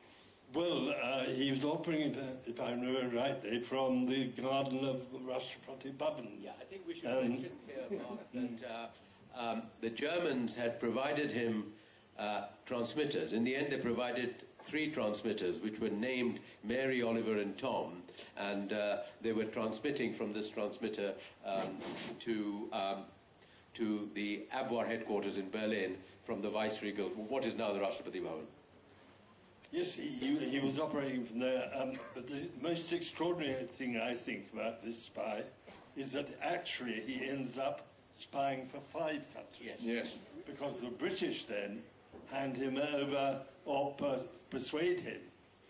Well, he was operating, if I remember rightly, from the garden of Rashtrapati Bhavan. Yeah, I think we should mention here, Mark, that the Germans had provided him transmitters. In the end, they provided 3 transmitters, which were named Mary, Oliver, and Tom. And they were transmitting from this transmitter to the Abwehr headquarters in Berlin from the Viceregal, what is now the Rashtrapati Bhavan. Yes, he was operating from there. But the most extraordinary thing I think about this spy is that actually he ends up spying for 5 countries. Yes. Yes. Because the British then hand him over or persuade him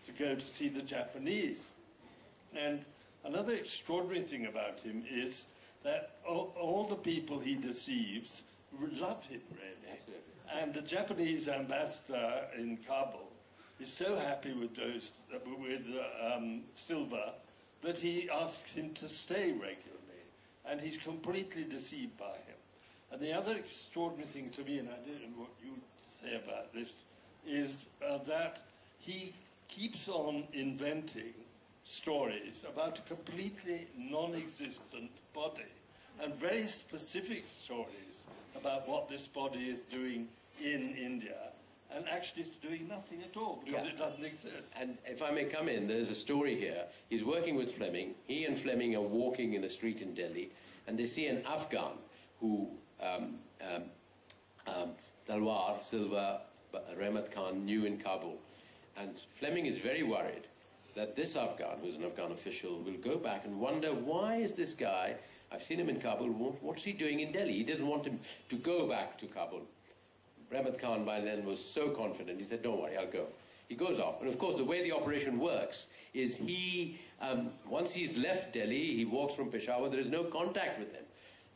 to go to see the Japanese. And another extraordinary thing about him is that all the people he deceives love him, really. Absolutely. And the Japanese ambassador in Kabul is so happy with Silva that he asks him to stay regularly, and he's completely deceived by him. And the other extraordinary thing to me, and I don't know what you say about this, is that he keeps on inventing stories about a completely non-existent body, and very specific stories about what this body is doing in India. And actually it's doing nothing at all because it doesn't exist. And if I may come in, there's a story here. He's working with Fleming. He and Fleming are walking in a street in Delhi, and they see an Afghan who Talwar, Silva, Rahmat Khan knew in Kabul. And Fleming is very worried that this Afghan, who's an Afghan official, will go back and wonder, why is this guy, I've seen him in Kabul, what's he doing in Delhi? He didn't want him to go back to Kabul. Rahmat Khan by then was so confident, he said, don't worry, I'll go. He goes off, and of course the way the operation works is he, once he's left Delhi, he walks from Peshawar, there is no contact with him.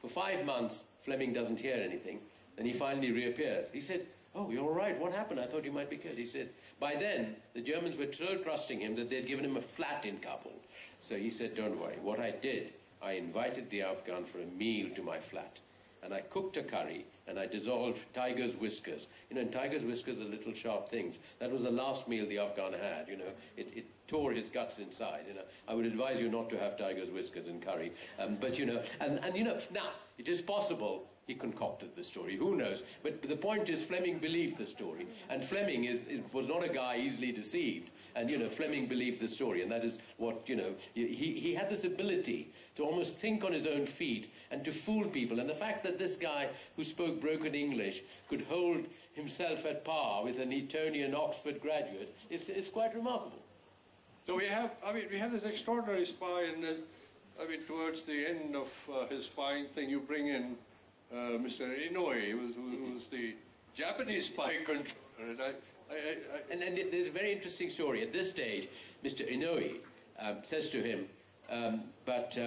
For 5 months, Fleming doesn't hear anything, then he finally reappears. He said, oh, you're all right, what happened? I thought you might be killed. He said, by then, the Germans were so trusting him that they'd given him a flat in Kabul. So he said, don't worry, what I did, I invited the Afghan for a meal to my flat, and I cooked a curry, and I dissolved tiger's whiskers. You know, in tiger's whiskers are little sharp things. That was the last meal the Afghan had, you know. It tore his guts inside, you know. I would advise you not to have tiger's whiskers in curry. But, you know, and you know, now, it is possible he concocted the story, who knows? But the point is Fleming believed the story. And Fleming was not a guy easily deceived. And, you know, Fleming believed the story, and that is what, you know, he had this ability to almost think on his own feet and to fool people. And the fact that this guy who spoke broken English could hold himself at par with an Etonian Oxford graduate is quite remarkable. So we have this extraordinary spy, and towards the end of his spying thing, you bring in Mr. Inouye, who was the Japanese spy controller. And there's a very interesting story. At this stage, Mr. Inouye says to him, but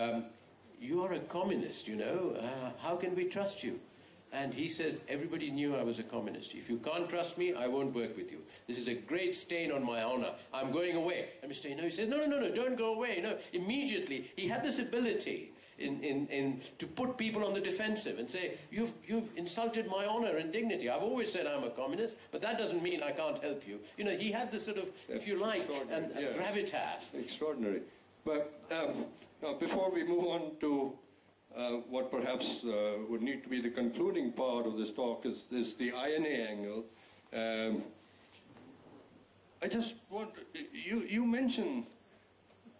you are a communist, you know, how can we trust you? And he says, everybody knew I was a communist. If you can't trust me, I won't work with you. This is a great stain on my honor. I'm going away. And Mr. Inouye says, no, don't go away. No, immediately, he had this ability to put people on the defensive and say, you've insulted my honor and dignity. I've always said I'm a communist, but that doesn't mean I can't help you. You know, he had this sort of, if you like, gravitas. Extraordinary. But now, before we move on to what perhaps would need to be the concluding part of this talk is the INA angle. I just want, you mentioned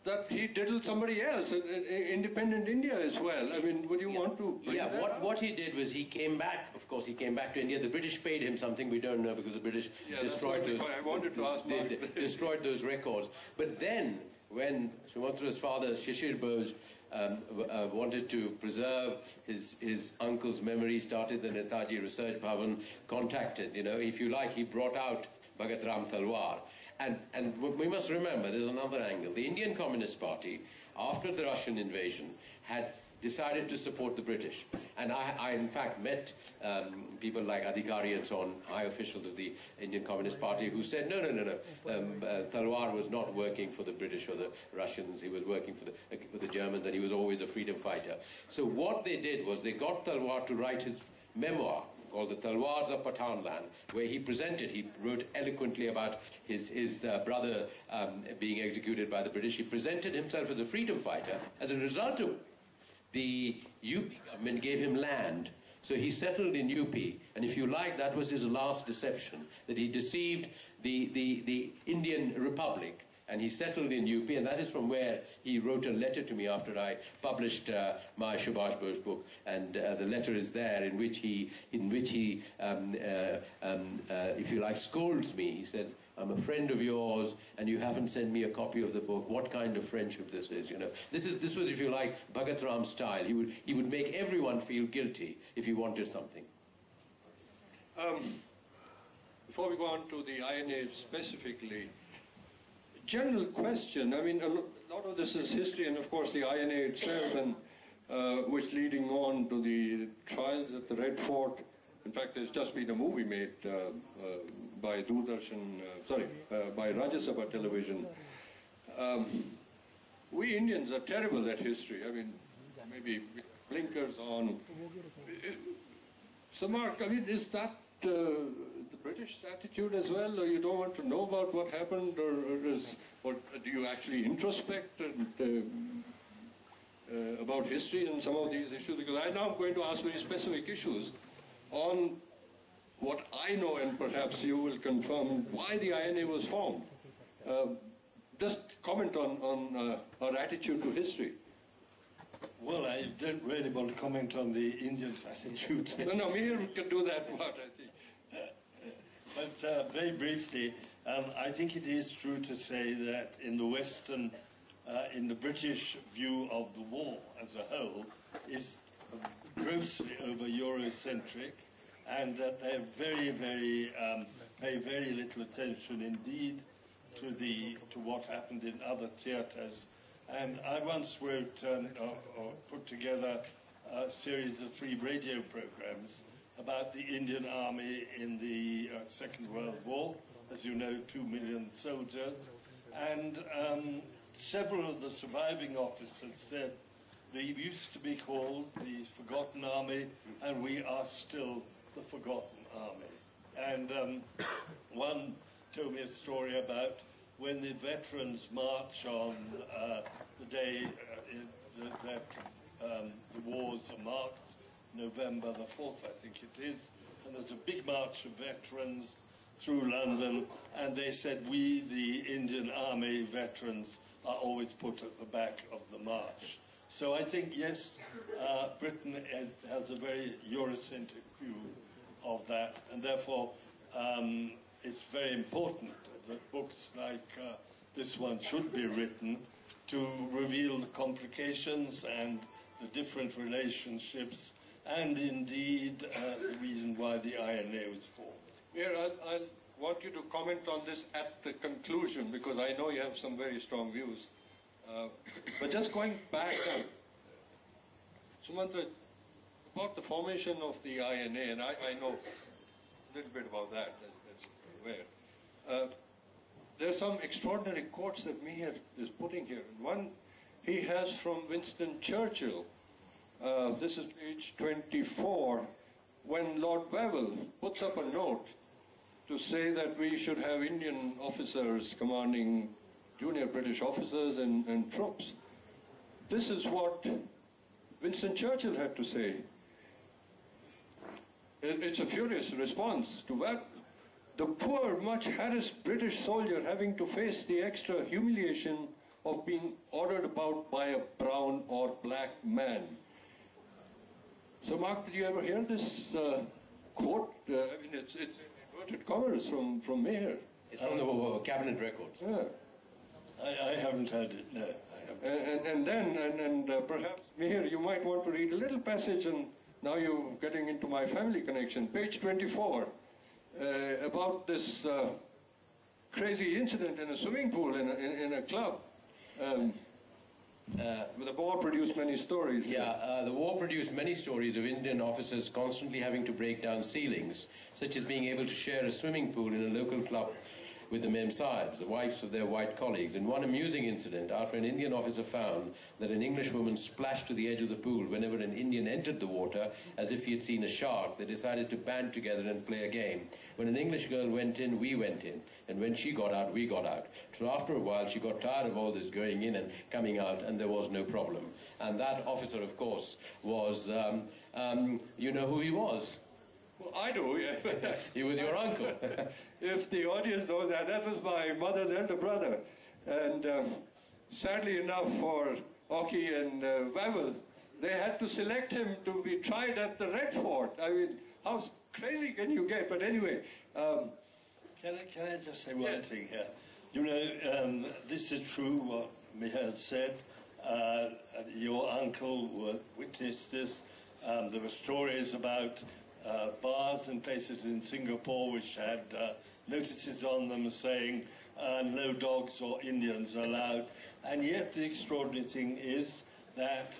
that he diddled somebody else, independent India as well. I mean, would you want to bring that up? What he did was he came back, of course, he came back to India. The British paid him something we don't know because the British destroyed those. I wanted to ask Mark. Destroyed those records. But then, when Sumantra's father, Shishir Bose, wanted to preserve his uncle's memory, started the Netaji Research Bhavan, contacted, you know, if you like, he brought out Bhagat Ram Talwar. And we must remember, there's another angle. The Indian Communist Party, after the Russian invasion, had decided to support the British. And I in fact, met people like Adhikari and so on, high officials of the Indian Communist Party, who said, no. Talwar was not working for the British or the Russians. He was working for the Germans, and he was always a freedom fighter. So what they did was they got Talwar to write his memoir, called The Talwars of Pathanland, where he wrote eloquently about his brother being executed by the British. He presented himself as a freedom fighter. As a result of the UP government gave him land, so he settled in UP, and if you like, that was his last deception, that he deceived the Indian Republic, and he settled in UP, and that is from where he wrote a letter to me after I published my Subhash Bose book, and the letter is there in which he if you like, scolds me. He said, I'm a friend of yours, and you haven't sent me a copy of the book. What kind of friendship this is, you know? This was, if you like, Bhagat Ram style. He would make everyone feel guilty if he wanted something. Before we go on to the INA specifically, general question. I mean, a lot of this is history, and of course the INA itself, and which leading on to the trials at the Red Fort. In fact, there's just been a movie made by Doordarshan, by Rajya Sabha television. We Indians are terrible at history. I mean, maybe blinkers on. So Mark, I mean, is that the British attitude as well, or you don't want to know about what happened, or do you actually introspect about history and some of these issues? Because I now am going to ask very specific issues on what I know, and perhaps you will confirm why the INA was formed. Just comment on our attitude to history. Well, I don't really want to comment on the Indians' attitude. No, Mihir can do that part, I think. But very briefly, I think it is true to say that in the Western, in the British view of the war as a whole, is grossly over Eurocentric, and that they very, pay very little attention indeed to what happened in other theatres. And I once wrote or put together a series of free radio programs about the Indian Army in the Second World War. As you know, 2 million soldiers. And several of the surviving officers said, we used to be called the Forgotten Army, and we are still the Forgotten Army. And one told me a story about when the veterans march on the day that the wars are marked, November the 4th, I think it is, and there's a big march of veterans through London, and they said, we, the Indian Army veterans, are always put at the back of the march. So I think, yes, Britain has a very Eurocentric view of that, and therefore it's very important that books like this one should be written to reveal the complications and the different relationships, and indeed the reason why the INA was formed. Here, I want you to comment on this at the conclusion, because I know you have some very strong views. But just going back, Sumantra, about the formation of the INA, and I know a little bit about that, as you're aware. There are some extraordinary quotes that Mihir is putting here. One he has from Winston Churchill. This is page 24, when Lord Wavell puts up a note to say that we should have Indian officers commanding junior British officers and troops. This is what Winston Churchill had to say. It's a furious response to that. The poor, much harassed British soldier having to face the extra humiliation of being ordered about by a brown or black man. So, Mark, did you ever hear this quote? I mean, it's inverted commas from Mihir. It's from the cabinet records. Yeah. I haven't heard it, no. And then perhaps, Mihir, you might want to read a little passage, and now you're getting into my family connection. Page 24, about this crazy incident in a swimming pool in a club. The war produced many stories. Yeah, the war produced many stories of Indian officers constantly having to break down ceilings, such as being able to share a swimming pool in a local club with the Memsahibs, the wives of their white colleagues. In one amusing incident, after an Indian officer found that an English woman splashed to the edge of the pool whenever an Indian entered the water as if he had seen a shark, they decided to band together and play a game. When an English girl went in, we went in. And when she got out, we got out. So after a while, she got tired of all this going in and coming out, and there was no problem. And that officer, of course, was, you know who he was? Well, I do, yeah. He was your uncle. If the audience knows that, that was my mother's elder brother. And sadly enough for Oki and Wavell, they had to select him to be tried at the Red Fort. I mean, how crazy can you get? But anyway... Can I just say one thing here? You know, this is true what Mihir said. Your uncle witnessed this. There were stories about bars and places in Singapore which had notices on them saying no dogs or Indians allowed. And yet the extraordinary thing is that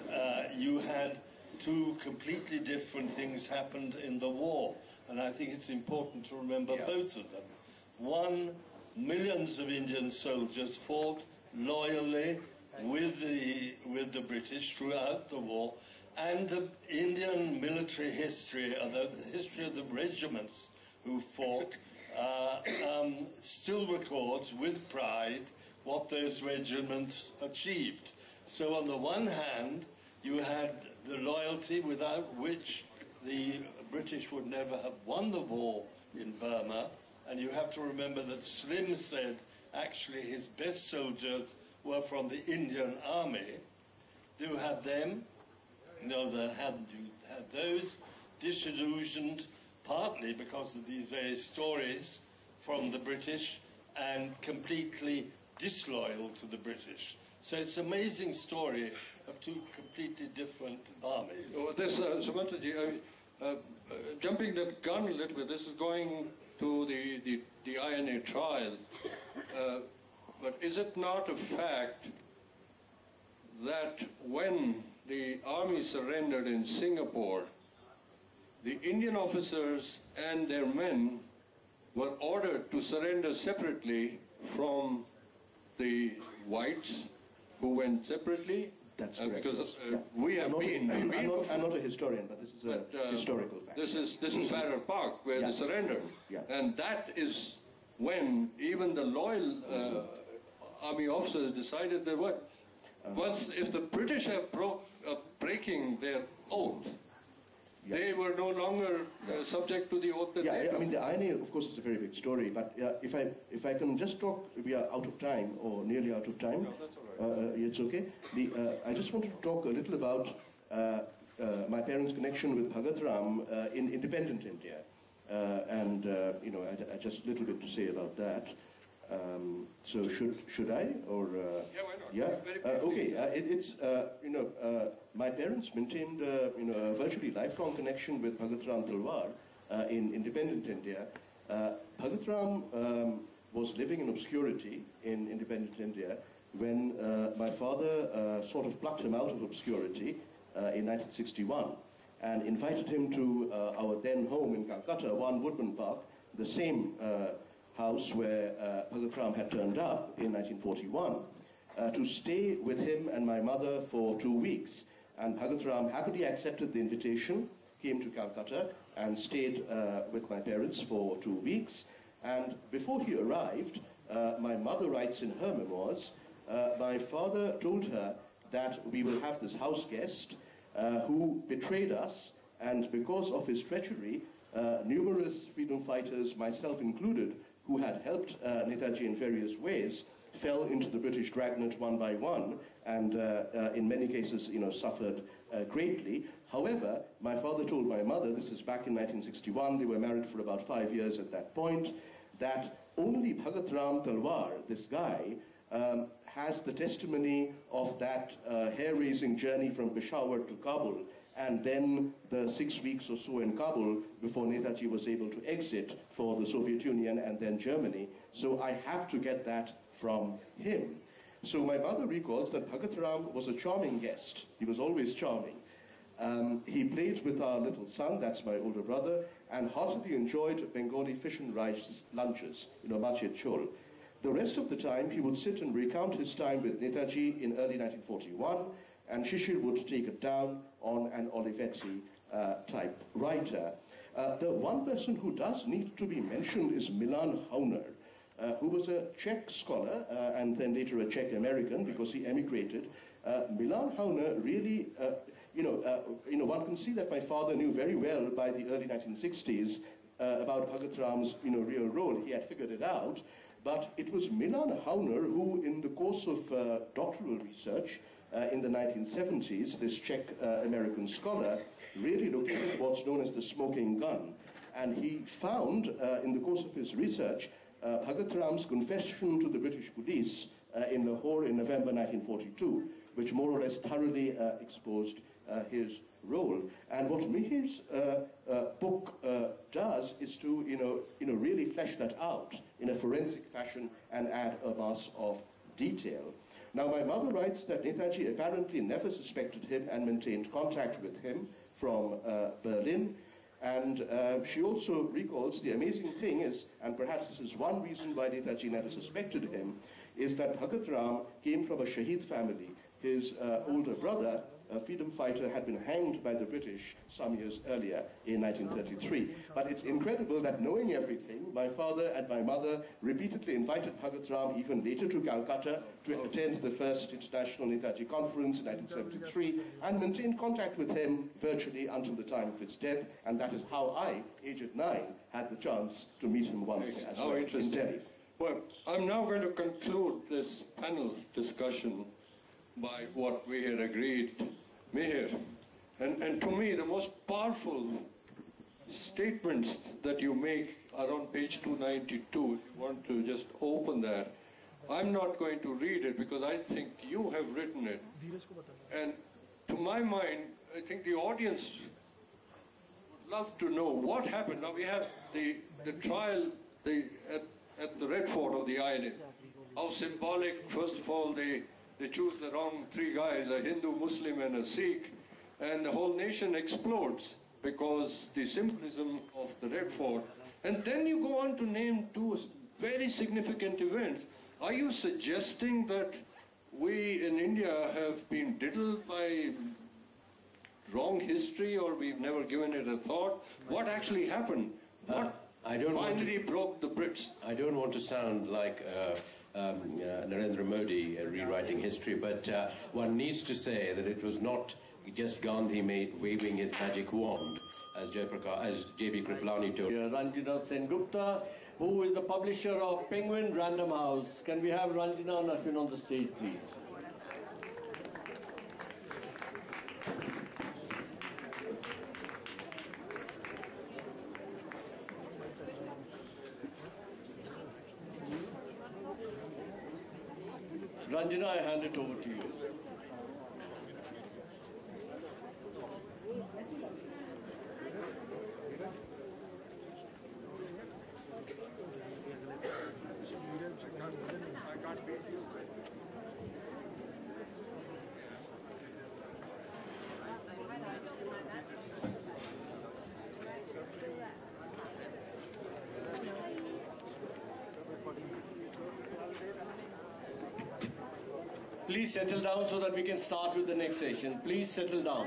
you had two completely different things happened in the war. And I think it's important to remember both of them. One, millions of Indian soldiers fought loyally with the British throughout the war, and the Indian military history, the history of the regiments who fought, still records with pride what those regiments achieved. So on the one hand, you had the loyalty without which the British would never have won the war in Burma. And you have to remember that Slim said actually his best soldiers were from the Indian Army. You had them, you had those disillusioned partly because of these various stories from the British and completely disloyal to the British. So it's an amazing story of two completely different armies. Oh, this, Sumantraji, jumping the gun a little bit, this is going to the INA trial, but is it not a fact that when the army surrendered in Singapore, the Indian officers and their men were ordered to surrender separately from the whites who went separately? That's correct. Because we have been... I'm not a historian, but this is a historical fact. This is Farrer Park, where they surrendered. Yeah. And that is when even the loyal army officers decided that if the British are breaking their oath, they were no longer subject to the oath that they took. I mean, the INA, of course, is a very big story, but if I can just talk, we are out of time, or nearly out of time. No, that's all right. It's okay. I just wanted to talk a little about my parents' connection with Bhagat Ram in independent India. I just a little bit to say about that. So should I, or? Yeah, why not? Yeah. Okay. My parents maintained a virtually lifelong connection with Bhagat Ram Talwar in independent India. Bhagat Ram was living in obscurity in independent India when my father sort of plucked him out of obscurity in 1961 and invited him to our then home in Calcutta, 1 Woodman Park, the same house where Bhagat Ram had turned up in 1941, to stay with him and my mother for 2 weeks. And Bhagat Ram happily accepted the invitation, came to Calcutta and stayed with my parents for 2 weeks. And before he arrived, my mother writes in her memoirs, my father told her that we will have this house guest who betrayed us, and because of his treachery, numerous freedom fighters, myself included, who had helped Netaji in various ways, fell into the British dragnet one by one, and in many cases, suffered greatly. However, my father told my mother, this is back in 1961, they were married for about 5 years at that point, that only Bhagat Ram Talwar, this guy, has the testimony of that hair-raising journey from Peshawar to Kabul, and then the 6 weeks or so in Kabul before Netaji was able to exit for the Soviet Union and then Germany. So I have to get that from him. So my mother recalls that Bhagat Ram was a charming guest. He was always charming. He played with our little son, that's my older brother, and heartily enjoyed Bengali fish and rice lunches, mache chol. The rest of the time, he would sit and recount his time with Netaji in early 1941, and Shishir would take it down on an Olivetti type writer. The one person who does need to be mentioned is Milan Hauner, who was a Czech scholar and then later a Czech American because he emigrated. Milan Hauner really, one can see that my father knew very well by the early 1960s about Bhagat Ram's real role. He had figured it out. But it was Milan Hauner who, in the course of doctoral research in the 1970s, this Czech-American scholar really looked at what's known as the smoking gun. And he found, in the course of his research, Bhagat Ram's confession to the British police in Lahore in November 1942, which more or less thoroughly exposed his role. And what Mihir's book does is to, really flesh that out in a forensic fashion and add a mass of detail. Now, my mother writes that Netaji apparently never suspected him and maintained contact with him from Berlin. And she also recalls the amazing thing is, and perhaps this is one reason why Netaji never suspected him, is that Bhagat Ram came from a Shaheed family. His older brother, a freedom fighter, had been hanged by the British some years earlier in 1933. But it's incredible that knowing everything, my father and my mother repeatedly invited Bhagat Ram even later to Calcutta to attend the first International Netaji Conference in 1973 and maintained contact with him virtually until the time of his death. And that is how I, aged 9, had the chance to meet him once as well in Delhi. Well, I'm now going to conclude this panel discussion by what we had agreed. Mihir, and to me the most powerful statements that you make are on page 292. If you want to just open that. I'm not going to read it because I think you have written it. And to my mind, I think the audience would love to know what happened. Now we have the trial at the Red Fort of the island. How symbolic, first of all, they choose the wrong three guys, a Hindu, Muslim, and a Sikh, and the whole nation explodes because the symbolism of the Red Fort. And then you go on to name two very significant events. Are you suggesting that we in India have been diddled by wrong history, or we've never given it a thought? What actually happened? What finally broke the Brits? I don't want to sound like Narendra Modi rewriting history, but one needs to say that it was not just Gandhi waving his magic wand, as J.B. Kripalani told. Ranjana Sengupta, who is the publisher of Penguin Random House. Can we have Ranjana and Ashwin on the stage, please? Ranjana, I hand it over to you. Please settle down so that we can start with the next session. Please settle down.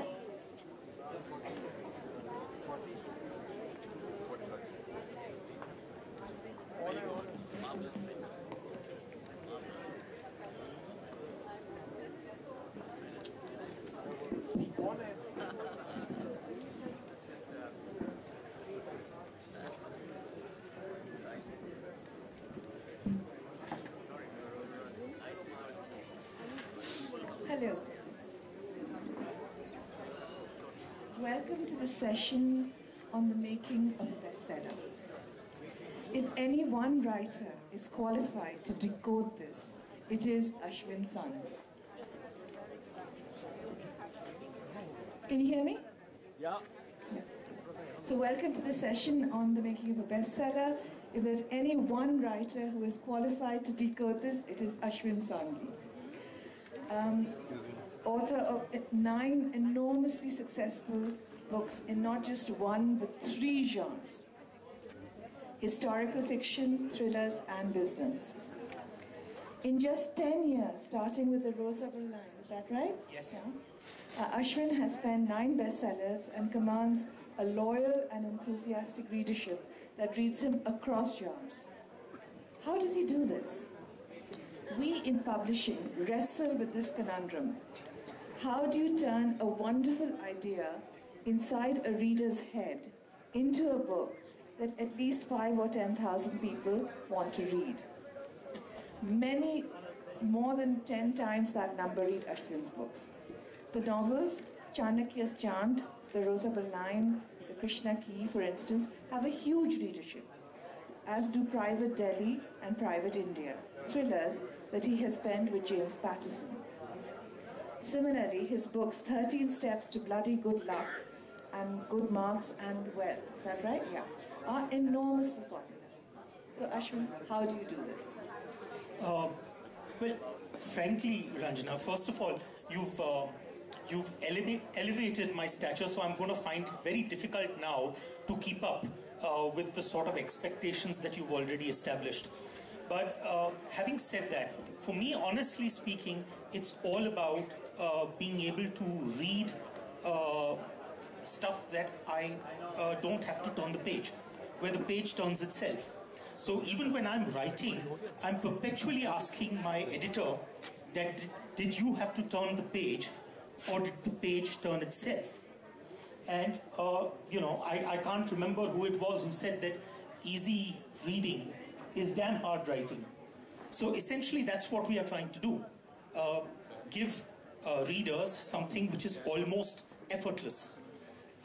Hello. Welcome to the session on the making of a bestseller. If any one writer is qualified to decode this, it is Ashwin Sanghi. Can you hear me? Yeah. So welcome to the session on the making of a bestseller. If there's any one writer who is qualified to decode this, it is Ashwin Sanghi. author of 9 enormously successful books in not just one but 3 genres: historical fiction, thrillers, and business. In just 10 years, starting with The Rosable Line, is that right? Yes. Yeah. Ashwin has penned 9 bestsellers and commands a loyal and enthusiastic readership that reads him across genres. How does he do this? We in publishing wrestle with this conundrum. How do you turn a wonderful idea inside a reader's head into a book that at least 5 or 10,000 people want to read? Many, more than 10 times that number, read Ashwin's books. The novels, Chanakya's Chant, The Rosable Line, The Krishna Key, for instance, have a huge readership, as do Private Delhi and Private India, thrillers that he has penned with James Patterson. Similarly, his books 13 Steps to Bloody Good Luck and Good Marks and Wealth, is that right? Yeah, are enormously popular. So Ashwin, how do you do this? Well, frankly, Ranjana, first of all, you've elevated my stature, so I'm going to find it very difficult now to keep up with the sort of expectations that you've already established. But having said that, for me, honestly speaking, it's all about being able to read stuff that I don't have to turn the page, where the page turns itself. So even when I'm writing, I'm perpetually asking my editor that did you have to turn the page or did the page turn itself? And, I can't remember who it was who said that easy reading is damn hard writing. So essentially that's what we are trying to do. Give readers something which is almost effortless.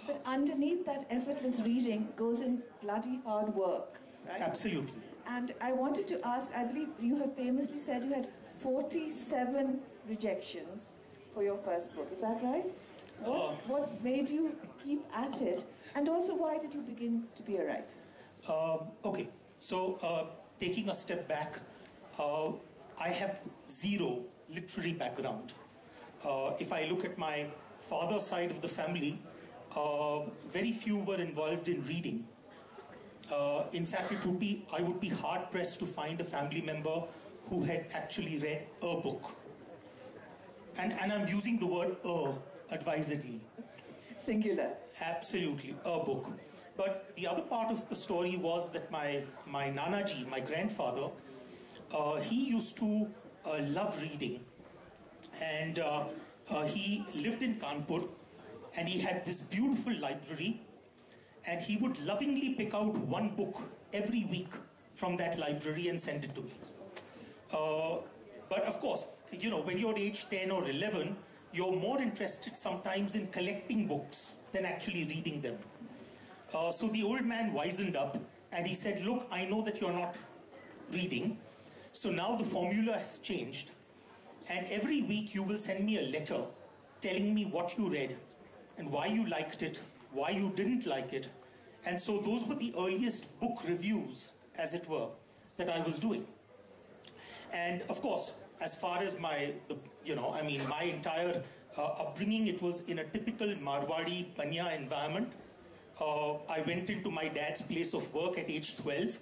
But underneath that effortless reading goes in bloody hard work, right? Absolutely. And I wanted to ask, I believe you have famously said you had 47 rejections for your first book, is that right? What made you keep at it? And also, why did you begin to be a writer? Okay, so taking a step back, I have zero literary background. If I look at my father's side of the family, very few were involved in reading. In fact, I would be hard pressed to find a family member who had actually read a book. And I'm using the word advisedly. Singular. Absolutely, a book. But the other part of the story was that my Nanaji, my grandfather, he used to love reading. And he lived in Kanpur, and he had this beautiful library, and he would lovingly pick out one book every week from that library and send it to me. But of course, when you're age 10 or 11, you're more interested sometimes in collecting books than actually reading them. So the old man wisened up and he said, look, I know that you're not reading, so now the formula has changed, and every week you will send me a letter telling me what you read and why you liked it, why you didn't like it. And so those were the earliest book reviews, as it were, that I was doing. And of course, as far as my entire upbringing, it was in a typical Marwadi Banya environment. I went into my dad's place of work at age 12,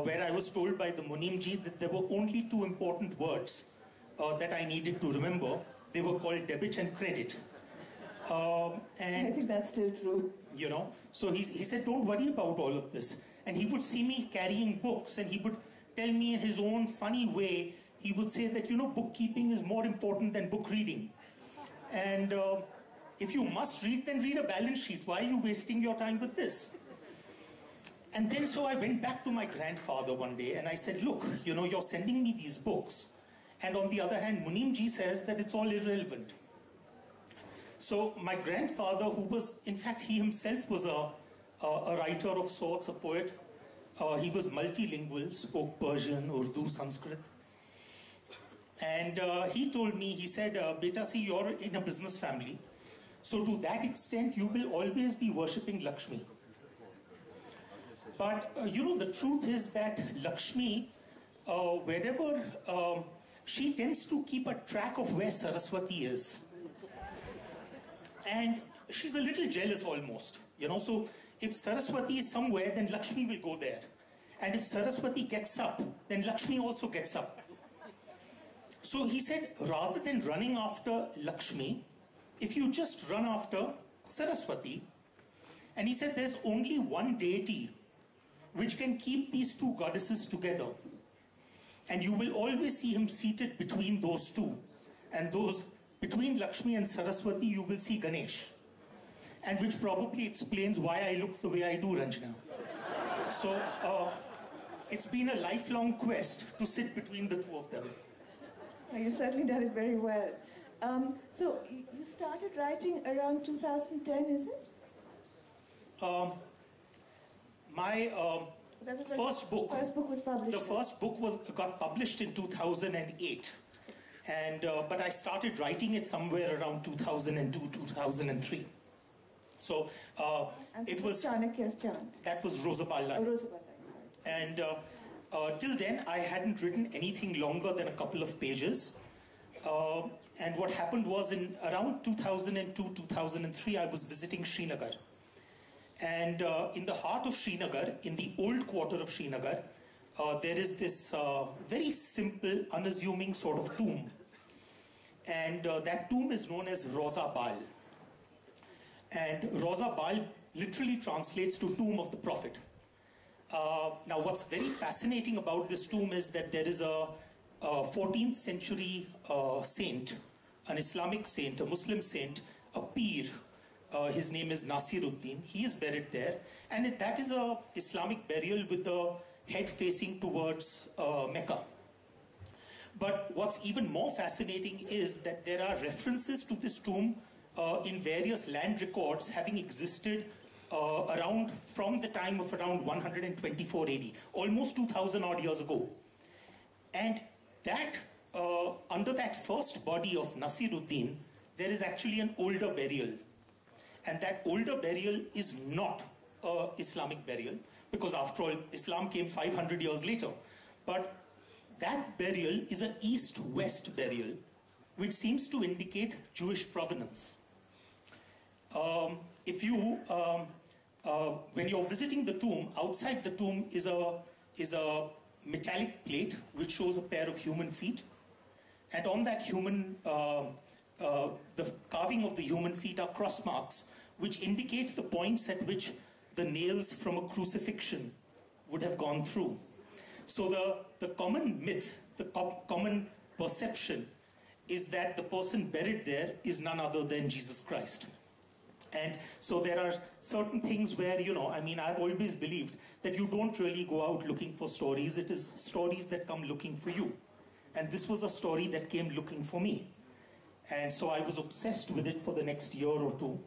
where I was told by the Munimji that there were only 2 important words that I needed to remember. They were called debit and credit. And I think that's still true. So he said, don't worry about all of this. And he would see me carrying books, and he would tell me in his own funny way, he would say that, bookkeeping is more important than book reading. And if you must read, then read a balance sheet. Why are you wasting your time with this? And then so I went back to my grandfather one day and I said, look, you're sending me these books. And on the other hand, Munimji says that it's all irrelevant. So my grandfather, who was, in fact, he himself was a writer of sorts, a poet. He was multilingual, spoke Persian, Urdu, Sanskrit. And he told me, he said, Beta, see, you're in a business family. So to that extent, you will always be worshipping Lakshmi. But, the truth is that Lakshmi, wherever she tends to keep a track of where Saraswati is. And she's a little jealous almost, you know. So if Saraswati is somewhere, then Lakshmi will go there. And if Saraswati gets up, then Lakshmi also gets up. So he said, rather than running after Lakshmi, if you just run after Saraswati, and he said there's only one deity which can keep these two goddesses together. And you will always see him seated between those two. And those, between Lakshmi and Saraswati, you will see Ganesh. And which probably explains why I look the way I do, Ranjana. So it's been a lifelong quest to sit between the two of them. You've certainly done it very well. So you started writing around 2010, is it? My first book was published. The first book got published in 2008, and but I started writing it somewhere around 2002, 2003. So and it was Chanakya's chant. That was Rosabal. Oh, Rosabal, sorry. And till then, I hadn't written anything longer than a couple of pages. And what happened was in around 2002, 2003, I was visiting Srinagar. And in the heart of Srinagar, in the old quarter of Srinagar, there is this very simple, unassuming sort of tomb. And that tomb is known as Roza Bal. And Roza Bal literally translates to tomb of the prophet. Now what's very fascinating about this tomb is that there is a 14th century saint, an Islamic saint, a Muslim saint, a Pir. His name is Nasiruddin. He is buried there. And that is a Islamic burial with the head facing towards Mecca. But what's even more fascinating is that there are references to this tomb in various land records having existed from the time of around 124 AD, almost 2,000 odd years ago. And that, under that first body of Nasiruddin, there is actually an older burial. And that older burial is not an Islamic burial, because after all, Islam came 500 years later. But that burial is an east-west burial, which seems to indicate Jewish provenance. When you're visiting the tomb, outside the tomb is a metallic plate which shows a pair of human feet. And on that the carving of the human feet are cross marks, which indicate the points at which the nails from a crucifixion would have gone through. So the common myth, the common perception is that the person buried there is none other than Jesus Christ. And so there are certain things where, you know, I mean, I've always believed that you don't really go out looking for stories. It is stories that come looking for you. And this was a story that came looking for me. And so I was obsessed with it for the next year or two.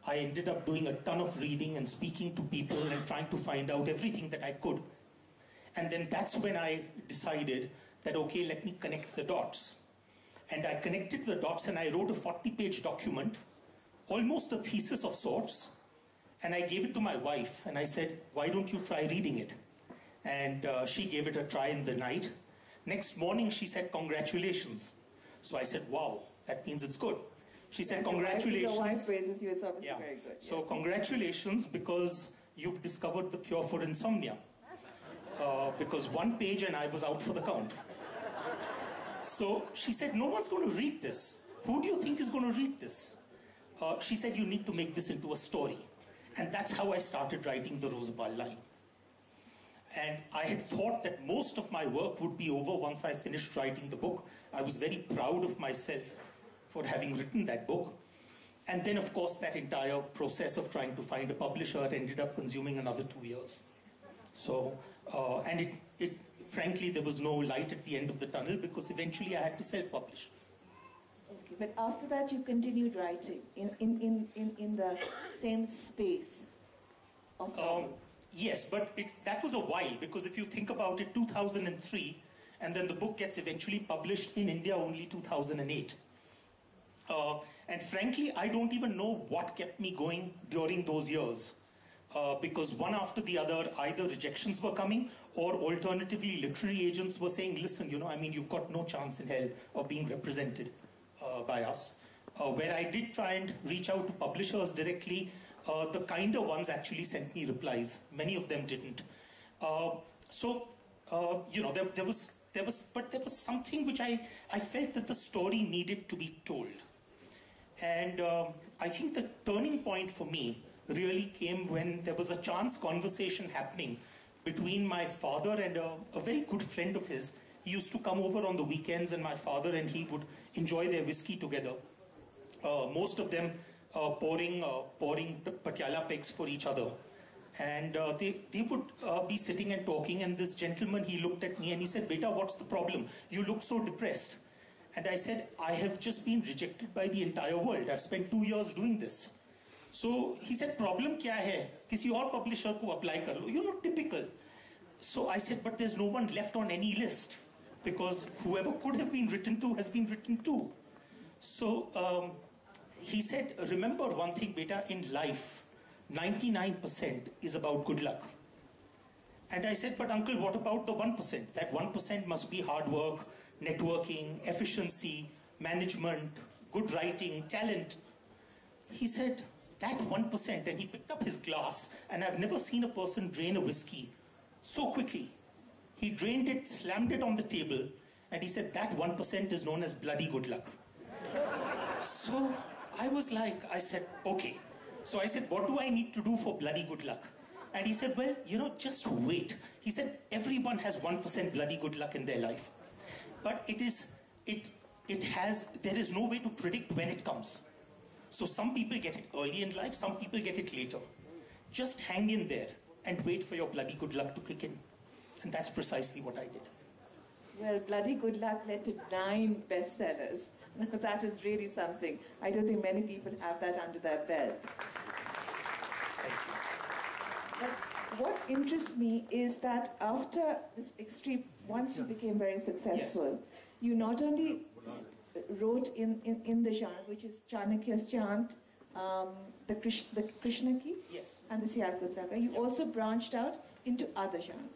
I ended up doing a ton of reading and speaking to people and trying to find out everything that I could. And then that's when I decided that, okay, let me connect the dots. And I connected the dots and I wrote a 40-page document, almost a thesis of sorts. And I gave it to my wife and I said, why don't you try reading it? And she gave it a try in the night. Next morning, she said, congratulations. So I said, wow, that means it's good. She said, congratulations. Your wife praises you, it's obviously very good. Yeah. So congratulations, because you've discovered the cure for insomnia. Because one page and I was out for the count. So she said, no one's going to read this. Who do you think is going to read this? She said, you need to make this into a story. And that's how I started writing the Rosabal line. And I had thought that most of my work would be over once I finished writing the book. I was very proud of myself for having written that book. And then, of course, that entire process of trying to find a publisher ended up consuming another 2 years. So, and frankly, there was no light at the end of the tunnel because eventually I had to self-publish. Okay, but after that you continued writing in the same space of Yes, but that was a while, because if you think about it, 2003, and then the book gets eventually published in India only 2008. And frankly, I don't even know what kept me going during those years. because one after the other, either rejections were coming or alternatively literary agents were saying, listen, I mean, you've got no chance in hell of being represented by us. Where I did try and reach out to publishers directly, the kinder ones actually sent me replies. Many of them didn't. There was something which I felt that the story needed to be told. And I think the turning point for me really came when there was a chance conversation happening between my father and a very good friend of his. He used to come over on the weekends, and my father and he would enjoy their whiskey together. Most of them pouring Patiala pegs for each other. And they would be sitting and talking, and this gentleman, he looked at me and he said, "Beta, what's the problem? You look so depressed." And I said, "I have just been rejected by the entire world. I've spent 2 years doing this." So he said, "Problem kya hai? Kisi aur publisher ko apply kar lo." Typical. So I said, "But there's no one left on any list, because whoever could have been written to has been written to." So he said, "Remember one thing, beta, in life, 99% is about good luck." And I said, "But uncle, what about the 1%? That 1% must be hard work, networking, efficiency, management, good writing, talent." He said, "That 1%, and he picked up his glass, and I've never seen a person drain a whiskey so quickly. He drained it, slammed it on the table, and he said, "That 1% is known as bloody good luck." So I said, "Okay." So I said, "What do I need to do for bloody good luck?" And he said, "Well, just wait." He said, "Everyone has 1% bloody good luck in their life. But there is no way to predict when it comes. So some people get it early in life, some people get it later. Just hang in there and wait for your bloody good luck to kick in." And that's precisely what I did. Well, bloody good luck led to 9 bestsellers. That is really something. I don't think many people have that under their belt. Thank you. But what interests me is that after this extreme, once you became very successful, you not only wrote in the genre, which is Chanakya's chant, the Krishna Ki, and the Siyalkot Saga, you also branched out into other genres.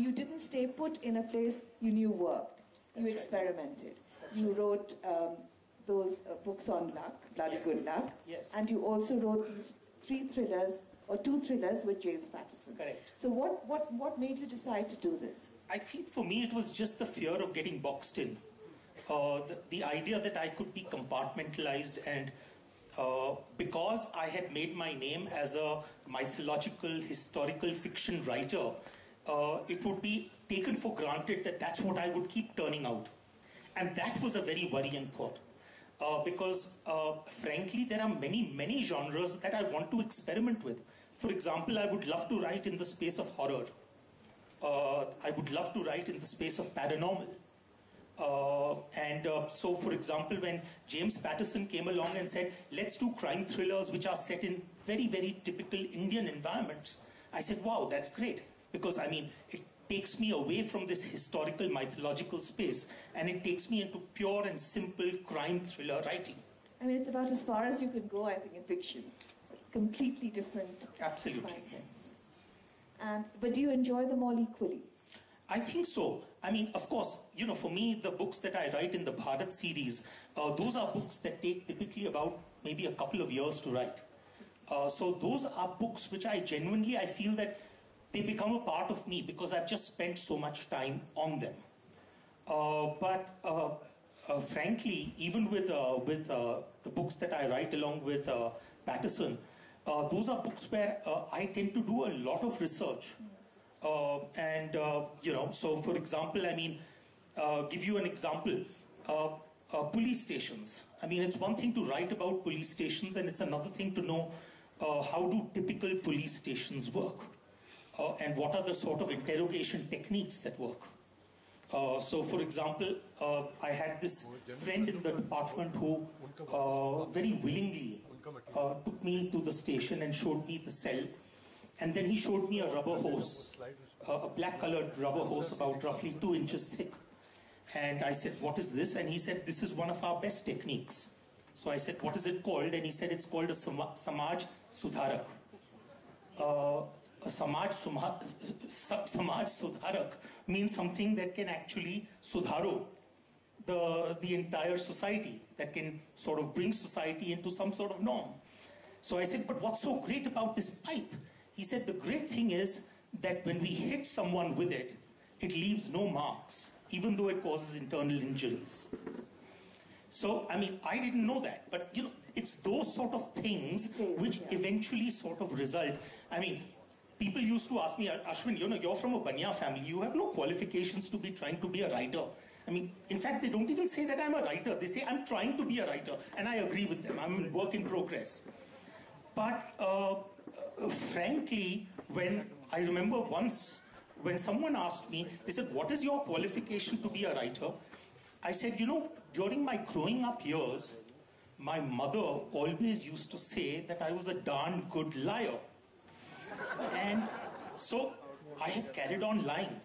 You didn't stay put in a place you knew worked. You experimented. You wrote those books on luck, Bloody Good Luck, and you also wrote these 2 thrillers with James Patterson. Correct. So what made you decide to do this? I think for me it was just the fear of getting boxed in. The idea that I could be compartmentalized, and because I had made my name as a mythological, historical fiction writer, it would be taken for granted that that's what I would keep turning out. And that was a very worrying thought. Because frankly, there are many genres that I want to experiment with. For example, I would love to write in the space of horror. I would love to write in the space of paranormal. So, for example, when James Patterson came along and said, "Let's do crime thrillers which are set in very, very typical Indian environments," I said, "Wow, that's great." Because, I mean, it takes me away from this historical, mythological space, and it takes me into pure and simple crime thriller writing. I mean, it's about as far as you can go, I think, in fiction. Completely different. Absolutely. But do you enjoy them all equally? I think so. I mean, of course, for me, the books that I write in the Bharat series, those are books that take typically about maybe a couple of years to write. So those are books which I feel that they become a part of me because I've just spent so much time on them. But frankly, even with the books that I write along with Patterson, those are books where I tend to do a lot of research. So for example, I mean, give you an example, police stations. I mean, it's one thing to write about police stations, and it's another thing to know how do typical police stations work, and what are the sort of interrogation techniques that work. So for example, I had this friend in the department who very willingly took me to the station and showed me the cell. And then he showed me a rubber hose, a black-colored rubber hose about roughly 2 inches thick. And I said, "What is this?" And he said, "This is one of our best techniques." So I said, "What is it called?" And he said, "It's called a Samaj Sudharak." a Samaj Sudharak means something that can actually sudharo the entire society, that can sort of bring society into some sort of norm. So I said, but what's so great about this pipe? He said, the great thing is that when we hit someone with it, it leaves no marks, even though it causes internal injuries. So, I mean, I didn't know that, but you know, it's those sort of things which eventually sort of result. I mean, people used to ask me, Ashwin, you know, you're from a Banya family, you have no qualifications to be trying to be a writer. I mean, in fact, they don't even say that I'm a writer. They say I'm trying to be a writer, and I agree with them. I'm in work in progress. But frankly, when I remember once, when someone asked me, they said, what is your qualification to be a writer? I said, you know, during my growing up years, my mother always used to say that I was a darn good liar. And so I have carried on lying.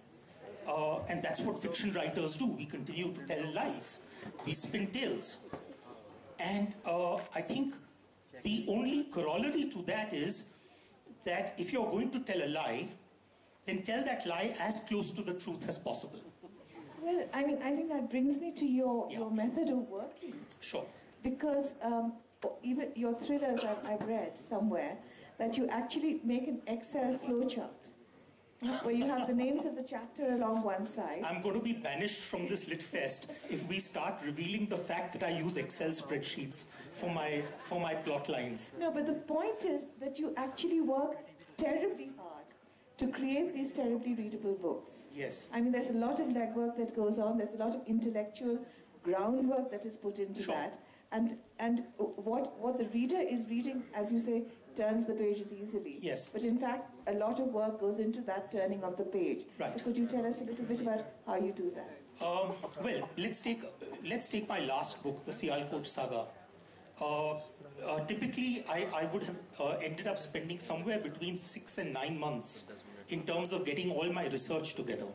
And that's what fiction writers do. We continue to tell lies. We spin tales. And I think the only corollary to that is that if you're going to tell a lie, then tell that lie as close to the truth as possible. Well, I mean, I think that brings me to your method of working. Sure. Because even your thrillers, I've read somewhere, that you actually make an Excel flowchart, where you have the names of the chapter along one side. I'm going to be banished from this Lit Fest if we start revealing the fact that I use Excel spreadsheets for my plot lines. No, but the point is that you actually work terribly hard to create these terribly readable books. Yes. I mean, there's a lot of legwork that goes on. There's a lot of intellectual groundwork that is put into that. And what the reader is reading, as you say, turns the pages easily. Yes. But in fact, a lot of work goes into that turning of the page. Right. So could you tell us a little bit about how you do that? Well, let's take my last book, the Sialkot Saga. Typically, I would have ended up spending somewhere between 6 and 9 months in terms of getting all my research together.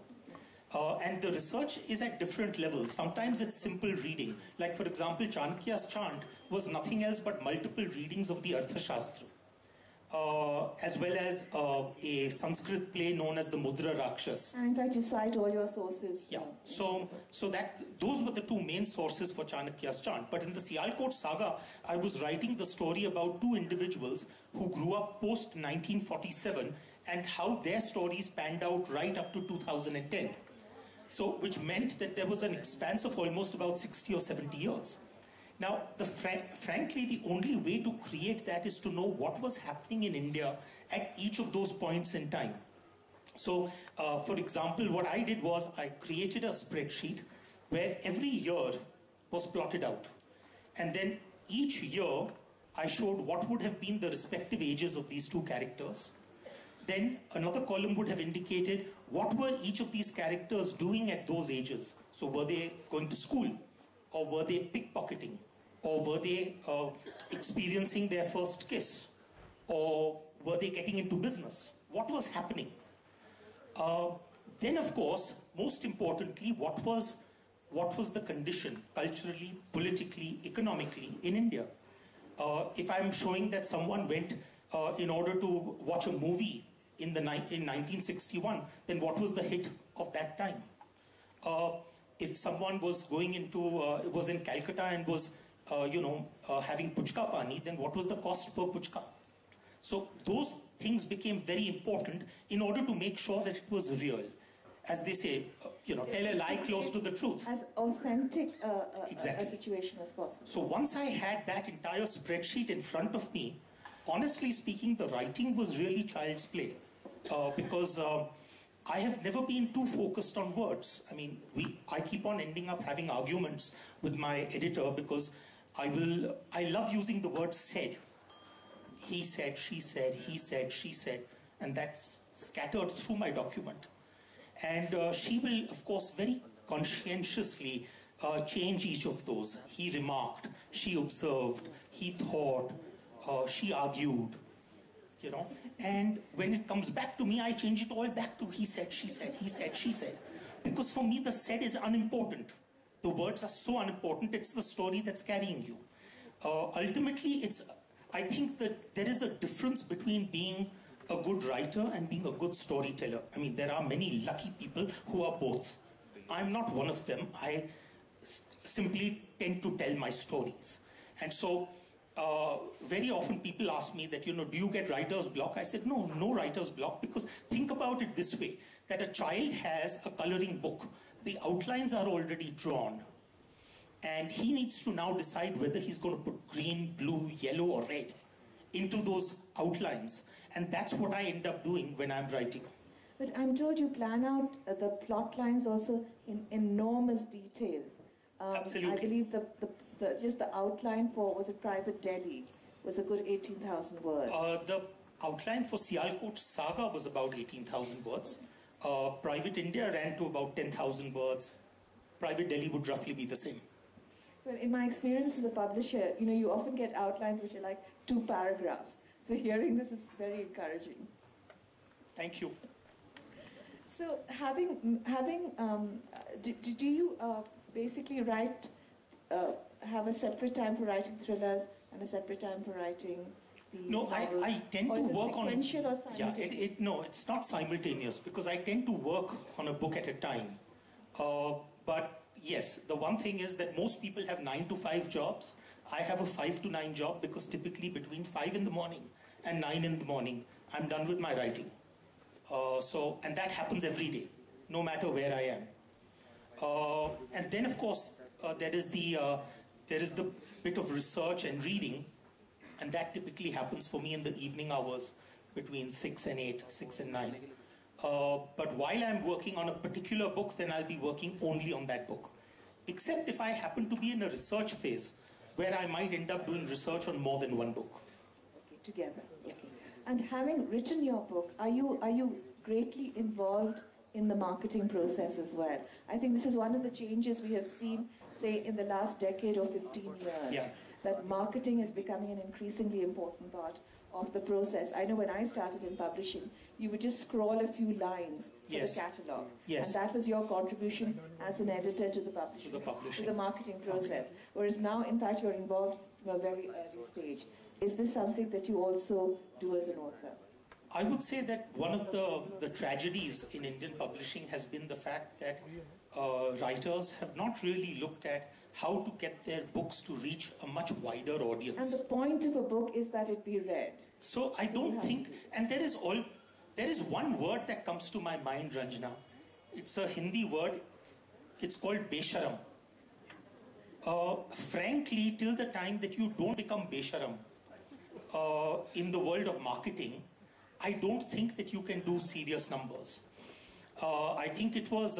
And the research is at different levels. Sometimes it's simple reading. Like, for example, Chanakya's chant was nothing else but multiple readings of the Arthashastra, as well as a Sanskrit play known as the Mudra Rakshas. And in fact, you cite all your sources. Yeah, so those were the two main sources for Chanakya's chant. But in the Sialkot Saga, I was writing the story about two individuals who grew up post-1947 and how their stories panned out right up to 2010. So, which meant that there was an expanse of almost about 60 or 70 years. Now, frankly, the only way to create that is to know what was happening in India at each of those points in time. So, for example, what I did was I created a spreadsheet where every year was plotted out. And then each year, I showed what would have been the respective ages of these two characters. Then another column would have indicated what were each of these characters doing at those ages. So were they going to school? Or were they pickpocketing? Or were they experiencing their first kiss? Or were they getting into business? What was happening? Then, of course, most importantly, what was the condition culturally, politically, economically in India? If I'm showing that someone went in order to watch a movie in 1961, then what was the hit of that time? If someone was going into, was in Calcutta and was, having puchka pani, then what was the cost per puchka? So those things became very important in order to make sure that it was real. As they say, tell a lie close to the truth. As authentic Exactly. a situation as possible. So once I had that entire spreadsheet in front of me, honestly speaking, the writing was really child's play. Because I have never been too focused on words. I mean, I keep on ending up having arguments with my editor because I love using the word said. He said, she said, he said, she said, and that's scattered through my document. And she will, of course, very conscientiously change each of those. He remarked, she observed, he thought, she argued, And when it comes back to me, I change it all back to he said, she said, he said, she said. Because for me, the said is unimportant. The words are so unimportant, it's the story that's carrying you. Ultimately, I think that there is a difference between being a good writer and being a good storyteller. I mean, there are many lucky people who are both. I'm not one of them. I simply tend to tell my stories. And so very often people ask me that, do you get writer's block? I said, no writer's block, because think about it this way, that a child has a coloring book. The outlines are already drawn. And he needs to now decide whether he's going to put green, blue, yellow, or red into those outlines. And that's what I end up doing when I'm writing. But I'm told you plan out the plot lines also in enormous detail. Absolutely. I believe just the outline for, was it Private Delhi, was a good 18,000 words. The outline for Sialkot Saga was about 18,000 words. Private India ran to about 10,000 words. Private Delhi would roughly be the same. Well, in my experience as a publisher, you often get outlines which are like 2 paragraphs. So hearing this is very encouraging. Thank you. So do you basically write, have a separate time for writing thrillers and a separate time for writing the novels? I tend to work on... sequential or simultaneous? No, it's not simultaneous, because I tend to work on a book at a time. But yes, the one thing is that most people have 9 to 5 jobs. I have a 5 to 9 job, because typically between 5 in the morning and 9 in the morning, I'm done with my writing. And that happens every day, no matter where I am. And then, of course, there is the bit of research and reading, and that typically happens for me in the evening hours between 6 and 8, 6 and 9. But while I'm working on a particular book, then I'll be working only on that book. Except if I happen to be in a research phase, where I might end up doing research on more than one book. Okay, together. Okay. And having written your book, are you greatly involved in the marketing process as well? I think this is one of the changes we have seen, say, in the last decade or 15 years. Yeah. That marketing is becoming an increasingly important part of the process. I know when I started in publishing, you would just scroll a few lines for the catalogue. Yes. And that was your contribution as an editor to the publishing, to the marketing process. Whereas now, in fact, you're involved from a very early stage. Is this something that you also do as an author? I would say that one of the tragedies in Indian publishing has been the fact that writers have not really looked at how to get their books to reach a much wider audience. And the point of a book is that it be read. So I don't think, and there is one word that comes to my mind, Ranjana. It's a Hindi word. It's called besharam. Frankly, till the time that you don't become besharam in the world of marketing, I don't think that you can do serious numbers. I think it was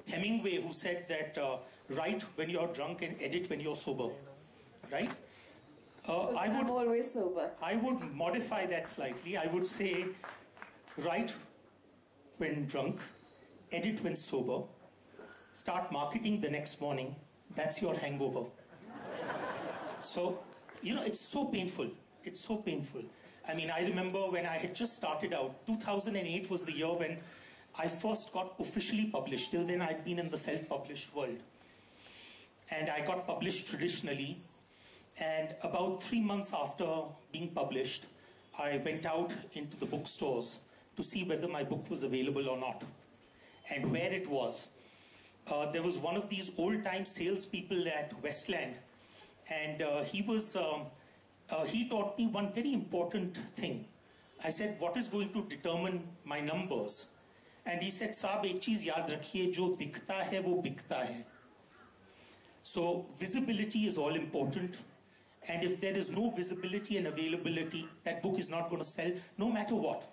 Hemingway who said that write when you're drunk and edit when you're sober, right? I'm always sober. I would modify that slightly. I would say write when drunk, edit when sober, start marketing the next morning. That's your hangover. So, it's so painful. It's so painful. I mean, I remember when I had just started out, 2008 was the year when I first got officially published. Till then, I'd been in the self-published world. And I got published traditionally. And about 3 months after being published, I went out into the bookstores to see whether my book was available or not. And where it was. There was one of these old-time salespeople at Westland. And he taught me one very important thing. I said, what is going to determine my numbers? And he said, Saab, ek cheez yaad rakhiye, jo dikhta hai, wo bikta hai. So visibility is all important. And if there is no visibility and availability, that book is not going to sell, no matter what.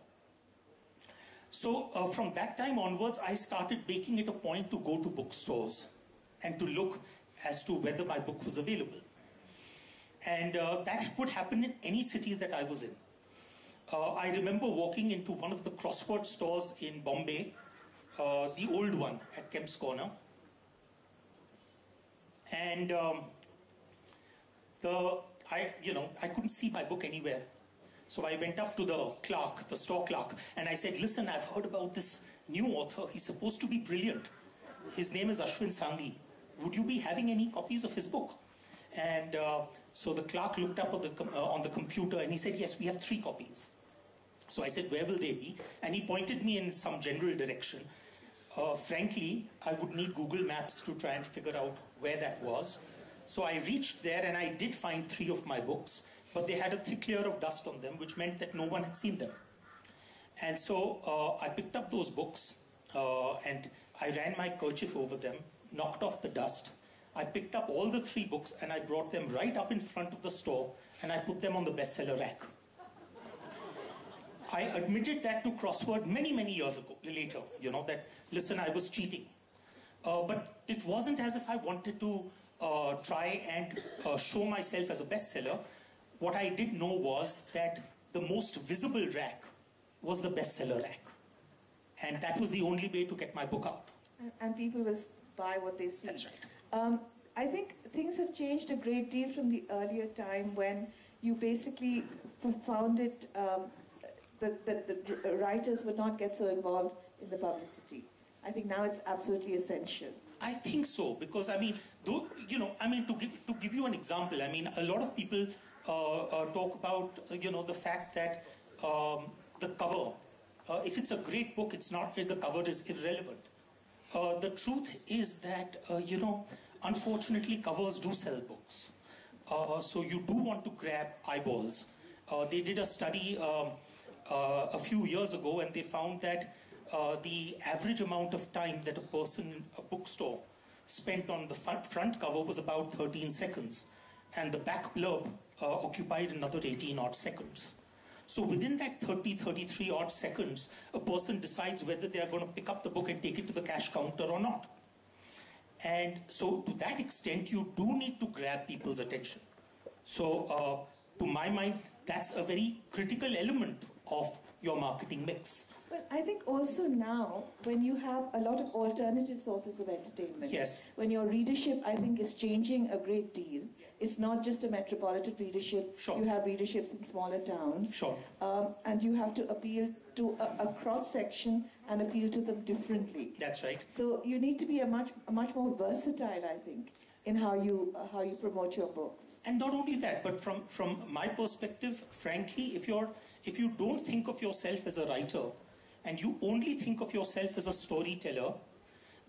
So from that time onwards, I started making it a point to go to bookstores and to look as to whether my book was available. And that would happen in any city that I was in. I remember walking into one of the crossword stores in Bombay, the old one at Kemp's Corner. And I couldn't see my book anywhere. So I went up to the clerk, the store clerk, and I said, listen, I've heard about this new author. He's supposed to be brilliant. His name is Ashwin Sanghi. Would you be having any copies of his book? And so the clerk looked up on the computer and he said, yes, we have 3 copies. So I said, where will they be? And he pointed me in some general direction. Frankly, I would need Google Maps to try and figure out where that was. So I reached there and I did find 3 of my books, but they had a thick layer of dust on them, which meant that no one had seen them. And so I picked up those books and I ran my kerchief over them, knocked off the dust. I picked up all the 3 books and I brought them right up in front of the store and I put them on the bestseller rack. I admitted that to Crossword many, many years ago, later, that, listen, I was cheating. But it wasn't as if I wanted to try and show myself as a bestseller. What I did know was that the most visible rack was the bestseller rack. And that was the only way to get my book out. And people will buy what they see. That's right. I think things have changed a great deal from the earlier time when you basically found it that the writers would not get so involved in the publicity. I think now it's absolutely essential. I think so, because to give you an example, a lot of people talk about the fact that the cover, if it's a great book, the cover is irrelevant. The truth is that unfortunately covers do sell books, so you do want to grab eyeballs. They did a study a few years ago, and they found that the average amount of time that a person in a bookstore spent on the front cover was about 13 seconds, and the back blurb occupied another 18 odd seconds. So within that 33 odd seconds, a person decides whether they are going to pick up the book and take it to the cash counter or not. And so to that extent, you do need to grab people's attention. So to my mind, that's a very critical element of your marketing mix. But I think also now, when you have a lot of alternative sources of entertainment, yes, when your readership, I think, is changing a great deal. It's not just a metropolitan readership. Sure. You have readerships in smaller towns. Sure. And you have to appeal to a cross-section and appeal to them differently. That's right. So you need to be a much more versatile, I think, in how you promote your books. And not only that, but from my perspective, frankly, if you don't think of yourself as a writer, and you only think of yourself as a storyteller,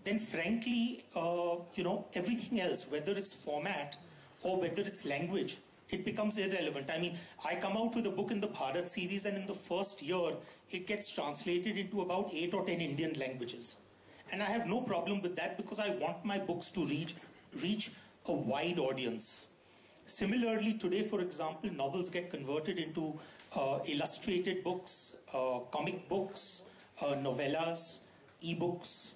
then frankly, everything else, whether it's format or whether it's language, it becomes irrelevant. I come out with a book in the Bharat series, and in the first year, it gets translated into about 8 or 10 Indian languages. And I have no problem with that, because I want my books to reach a wide audience. Similarly, today, for example, novels get converted into illustrated books, comic books, novellas, e-books,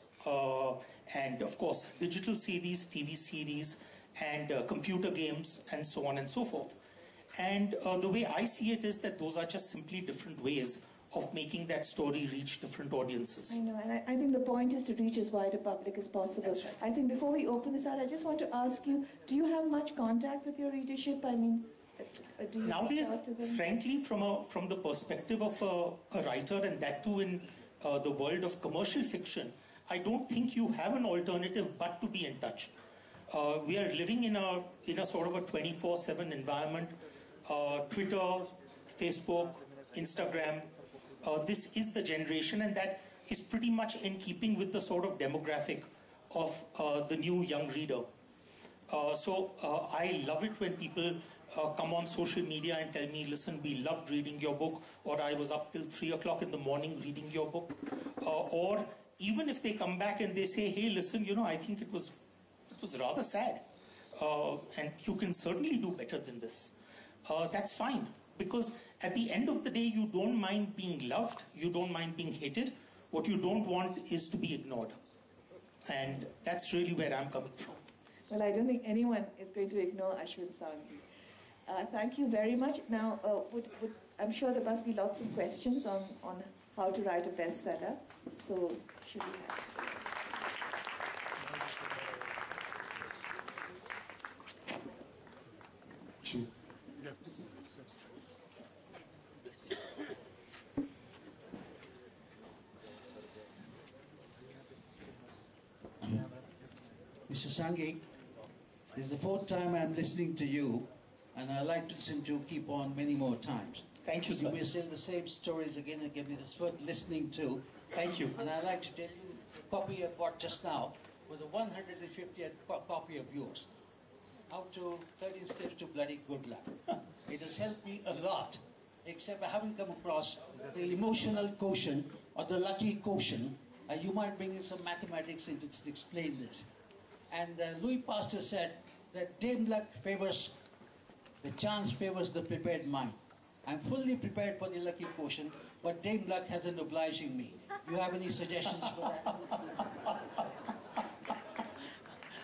and of course digital series, TV series, and computer games, and so on and so forth. And the way I see it is that those are just simply different ways of making that story reach different audiences. I know, and I think the point is to reach as wide a public as possible. That's right. I think before we open this out, I just want to ask you, do you have much contact with your readership? Do you Nowadays, reach out to them? frankly, from the perspective of a writer, and that too in the world of commercial fiction, I don't think you have an alternative but to be in touch. We are living in a sort of a 24/7 environment. Twitter, Facebook, Instagram. This is the generation, and that is pretty much in keeping with the sort of demographic of the new young reader. So I love it when people come on social media and tell me, listen, we loved reading your book, or I was up till 3 o'clock in the morning reading your book. Or even if they come back and they say, hey, listen, I think it was rather sad. And you can certainly do better than this. That's fine. Because at the end of the day, you don't mind being loved, you don't mind being hated. What you don't want is to be ignored. And that's really where I'm coming from. Well, I don't think anyone is going to ignore Ashwin Sanghi. Thank you very much. Now, I'm sure there must be lots of questions on how to write a bestseller. So, should we have... Mr. Sanghi, this is the 4th time I'm listening to you, and I'd like to listen to you keep on many more times. Thank you, sir. You may say the same stories again and again. It's worth listening to. Thank you. And I'd like to tell you, the copy I bought just now was a 150th copy of yours. How to 13 Steps to Bloody Good Luck. It has helped me a lot, except I haven't come across the emotional quotient or the lucky quotient. You might bring in some mathematics into to explain this. And Louis Pasteur said that Dame Luck favors, the chance favors the prepared mind. I'm fully prepared for the lucky quotient, but Dame Luck hasn't obliging me. You have any suggestions for that?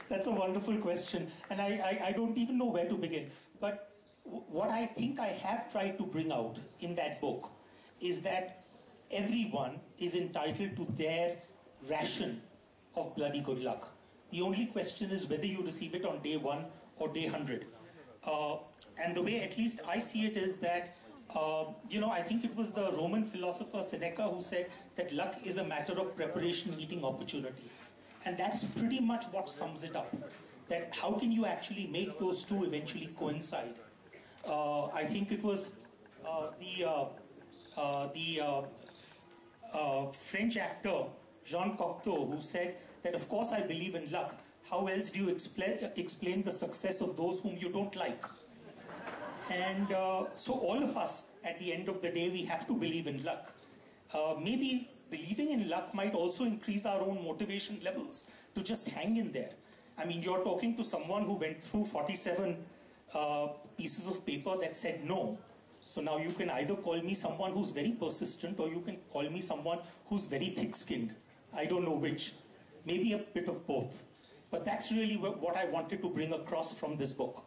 That's a wonderful question, and I don't even know where to begin. But what I think I have tried to bring out in that book is that everyone is entitled to their ration of bloody good luck. The only question is whether you receive it on day 1 or day 100. And the way at least I see it is that, I think it was the Roman philosopher Seneca who said that luck is a matter of preparation meeting opportunity. And that is pretty much what sums it up. That how can you actually make those two eventually coincide? I think it was the French actor Jean Cocteau who said that, of course I believe in luck. How else do you explain the success of those whom you don't like? And so all of us, at the end of the day, we have to believe in luck. Maybe believing in luck might also increase our own motivation levels to just hang in there. I mean, you're talking to someone who went through 47 pieces of paper that said no. So now you can either call me someone who's very persistent, or you can call me someone who's very thick-skinned. I don't know which. Maybe a bit of both. But that's really what I wanted to bring across from this book.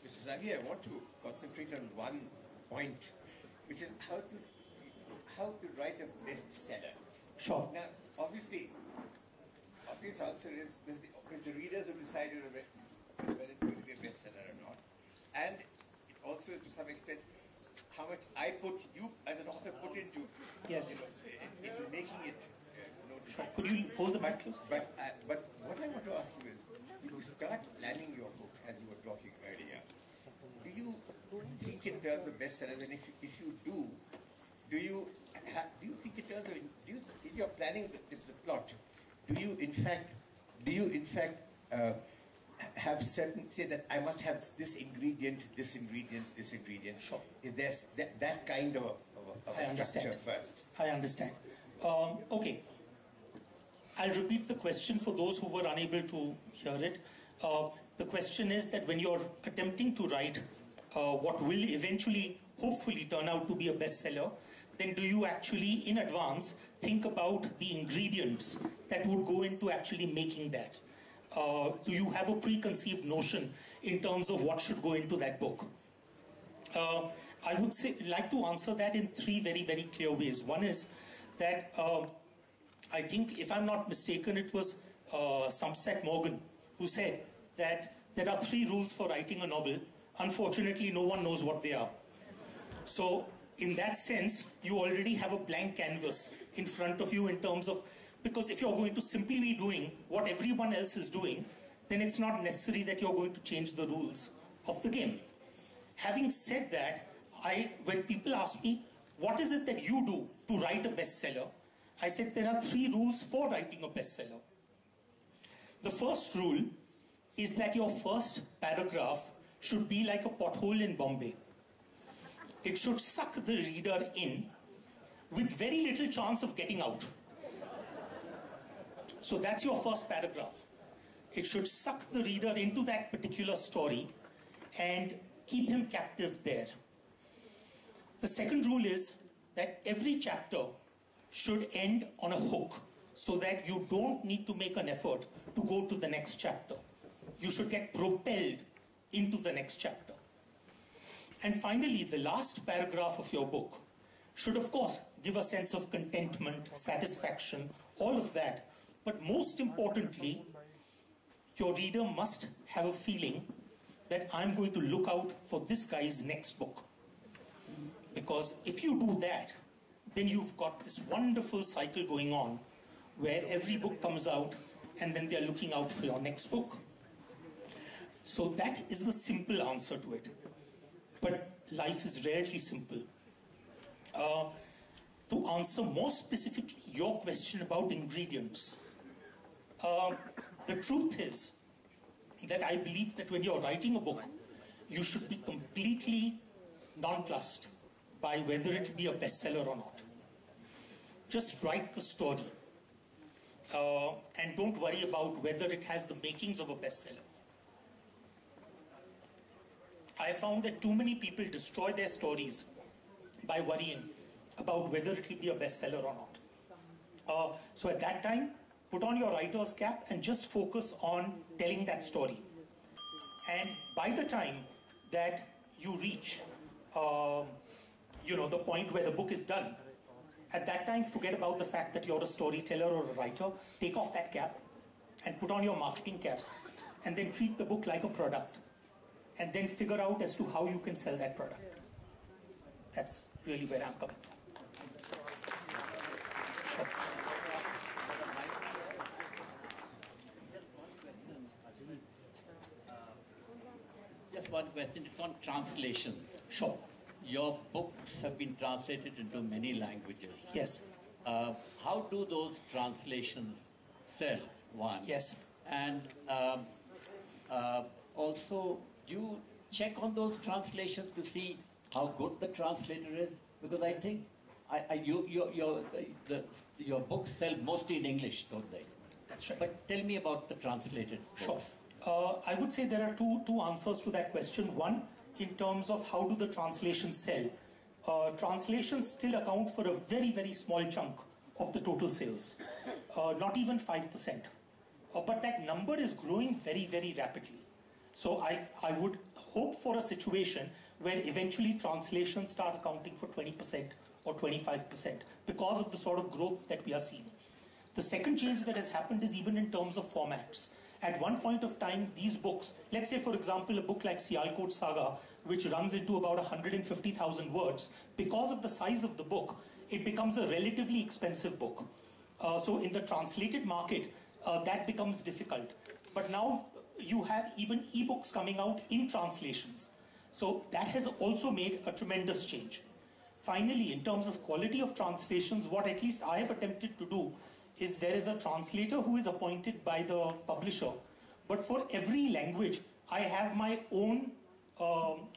Mr. Sanghi, I want to concentrate on one point, which is how to write a bestseller. Sure. Now, obviously, obvious answer is the readers who decide whether it's going to be a bestseller or not. And it also, to some extent, how much you as an author put into Yes. Into making it. Sure. Could you hold the mic close? But what I want to ask you is, you start planning your book, as you were talking earlier. Do you think in terms of bestsellers? And if you do you think in terms of in your planning the plot? Do you in fact have certain, say that I must have this ingredient, this ingredient, this ingredient? Sure. Is there that kind of a structure first? I understand. Okay. I'll repeat the question for those who were unable to hear it. The question is that when you're attempting to write what will eventually, hopefully, turn out to be a bestseller, then do you actually, in advance, think about the ingredients that would go into actually making that? Do you have a preconceived notion in terms of what should go into that book? I would like to answer that in 3 very, very clear ways. One is that I think, if I'm not mistaken, it was Somerset Maugham who said that there are 3 rules for writing a novel. Unfortunately, no one knows what they are. So, in that sense, you already have a blank canvas in front of you in terms of, because if you're going to simply be doing what everyone else is doing, then it's not necessary that you're going to change the rules of the game. Having said that, when people ask me, what is it that you do to write a bestseller? I said there are 3 rules for writing a bestseller. The first rule is that your first paragraph should be like a pothole in Bombay. It should suck the reader in with very little chance of getting out. So that's your first paragraph. It should suck the reader into that particular story and keep him captive there. The second rule is that every chapter should end on a hook so that you don't need to make an effort to go to the next chapter. You should get propelled into the next chapter. And finally, the last paragraph of your book should, of course, give a sense of contentment, satisfaction, all of that. But most importantly, your reader must have a feeling that I'm going to look out for this guy's next book. Because if you do that, then you've got this wonderful cycle going on where every book comes out and then they're looking out for your next book. So that is the simple answer to it. But life is rarely simple. To answer more specifically your question about ingredients, the truth is that I believe that when you're writing a book, you should be completely nonplussed by whether it be a bestseller or not. Just write the story and don't worry about whether it has the makings of a bestseller. I found that too many people destroy their stories by worrying about whether it will be a bestseller or not. So at that time, put on your writer's cap and just focus on telling that story. And by the time that you reach, the point where the book is done, at that time, forget about the fact that you're a storyteller or a writer. Take off that cap and put on your marketing cap, and then treat the book like a product, and then figure out as to how you can sell that product. That's really where I'm coming from. Sure. Just one question. It's on translations. Sure. Your books have been translated into many languages. Yes. How do those translations sell? One. Yes. And also, do you check on those translations to see how good the translator is? Because I think your books sell mostly in English, don't they? That's right. But tell me about the translated books. Sure. I would say there are two answers to that question. One, in terms of how do the translations sell. Translations still account for a very, very small chunk of the total sales. Not even 5%. But that number is growing very, very rapidly. So I would hope for a situation where eventually translations start accounting for 20% or 25% because of the sort of growth that we are seeing. The second change that has happened is even in terms of formats. At one point of time, these books, let's say for example a book like Sialkot Saga, which runs into about 150,000 words, because of the size of the book, it becomes a relatively expensive book. So in the translated market, that becomes difficult. But now you have even ebooks coming out in translations. So that has also made a tremendous change. Finally, in terms of quality of translations, what at least I have attempted to do is there is a translator who is appointed by the publisher. But for every language, I have my own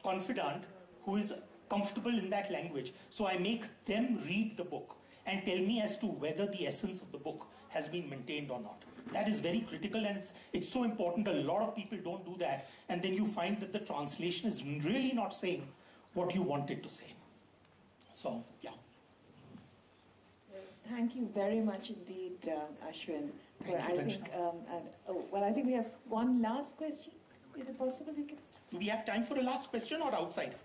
confidant who is comfortable in that language. So I make them read the book and tell me as to whether the essence of the book has been maintained or not. That is very critical, and it's so important. A lot of people don't do that, and then you find that the translation is really not saying what you want it to say. So, yeah. Thank you very much indeed, Ashwin. Thank you, Well, I think we have one last question. Is it possible we can? Do we have time for a last question or outside?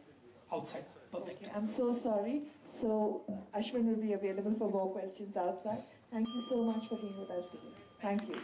Outside. Perfect. Okay, I'm so sorry. So Ashwin will be available for more questions outside. Thank you so much for being with us today. Thank you.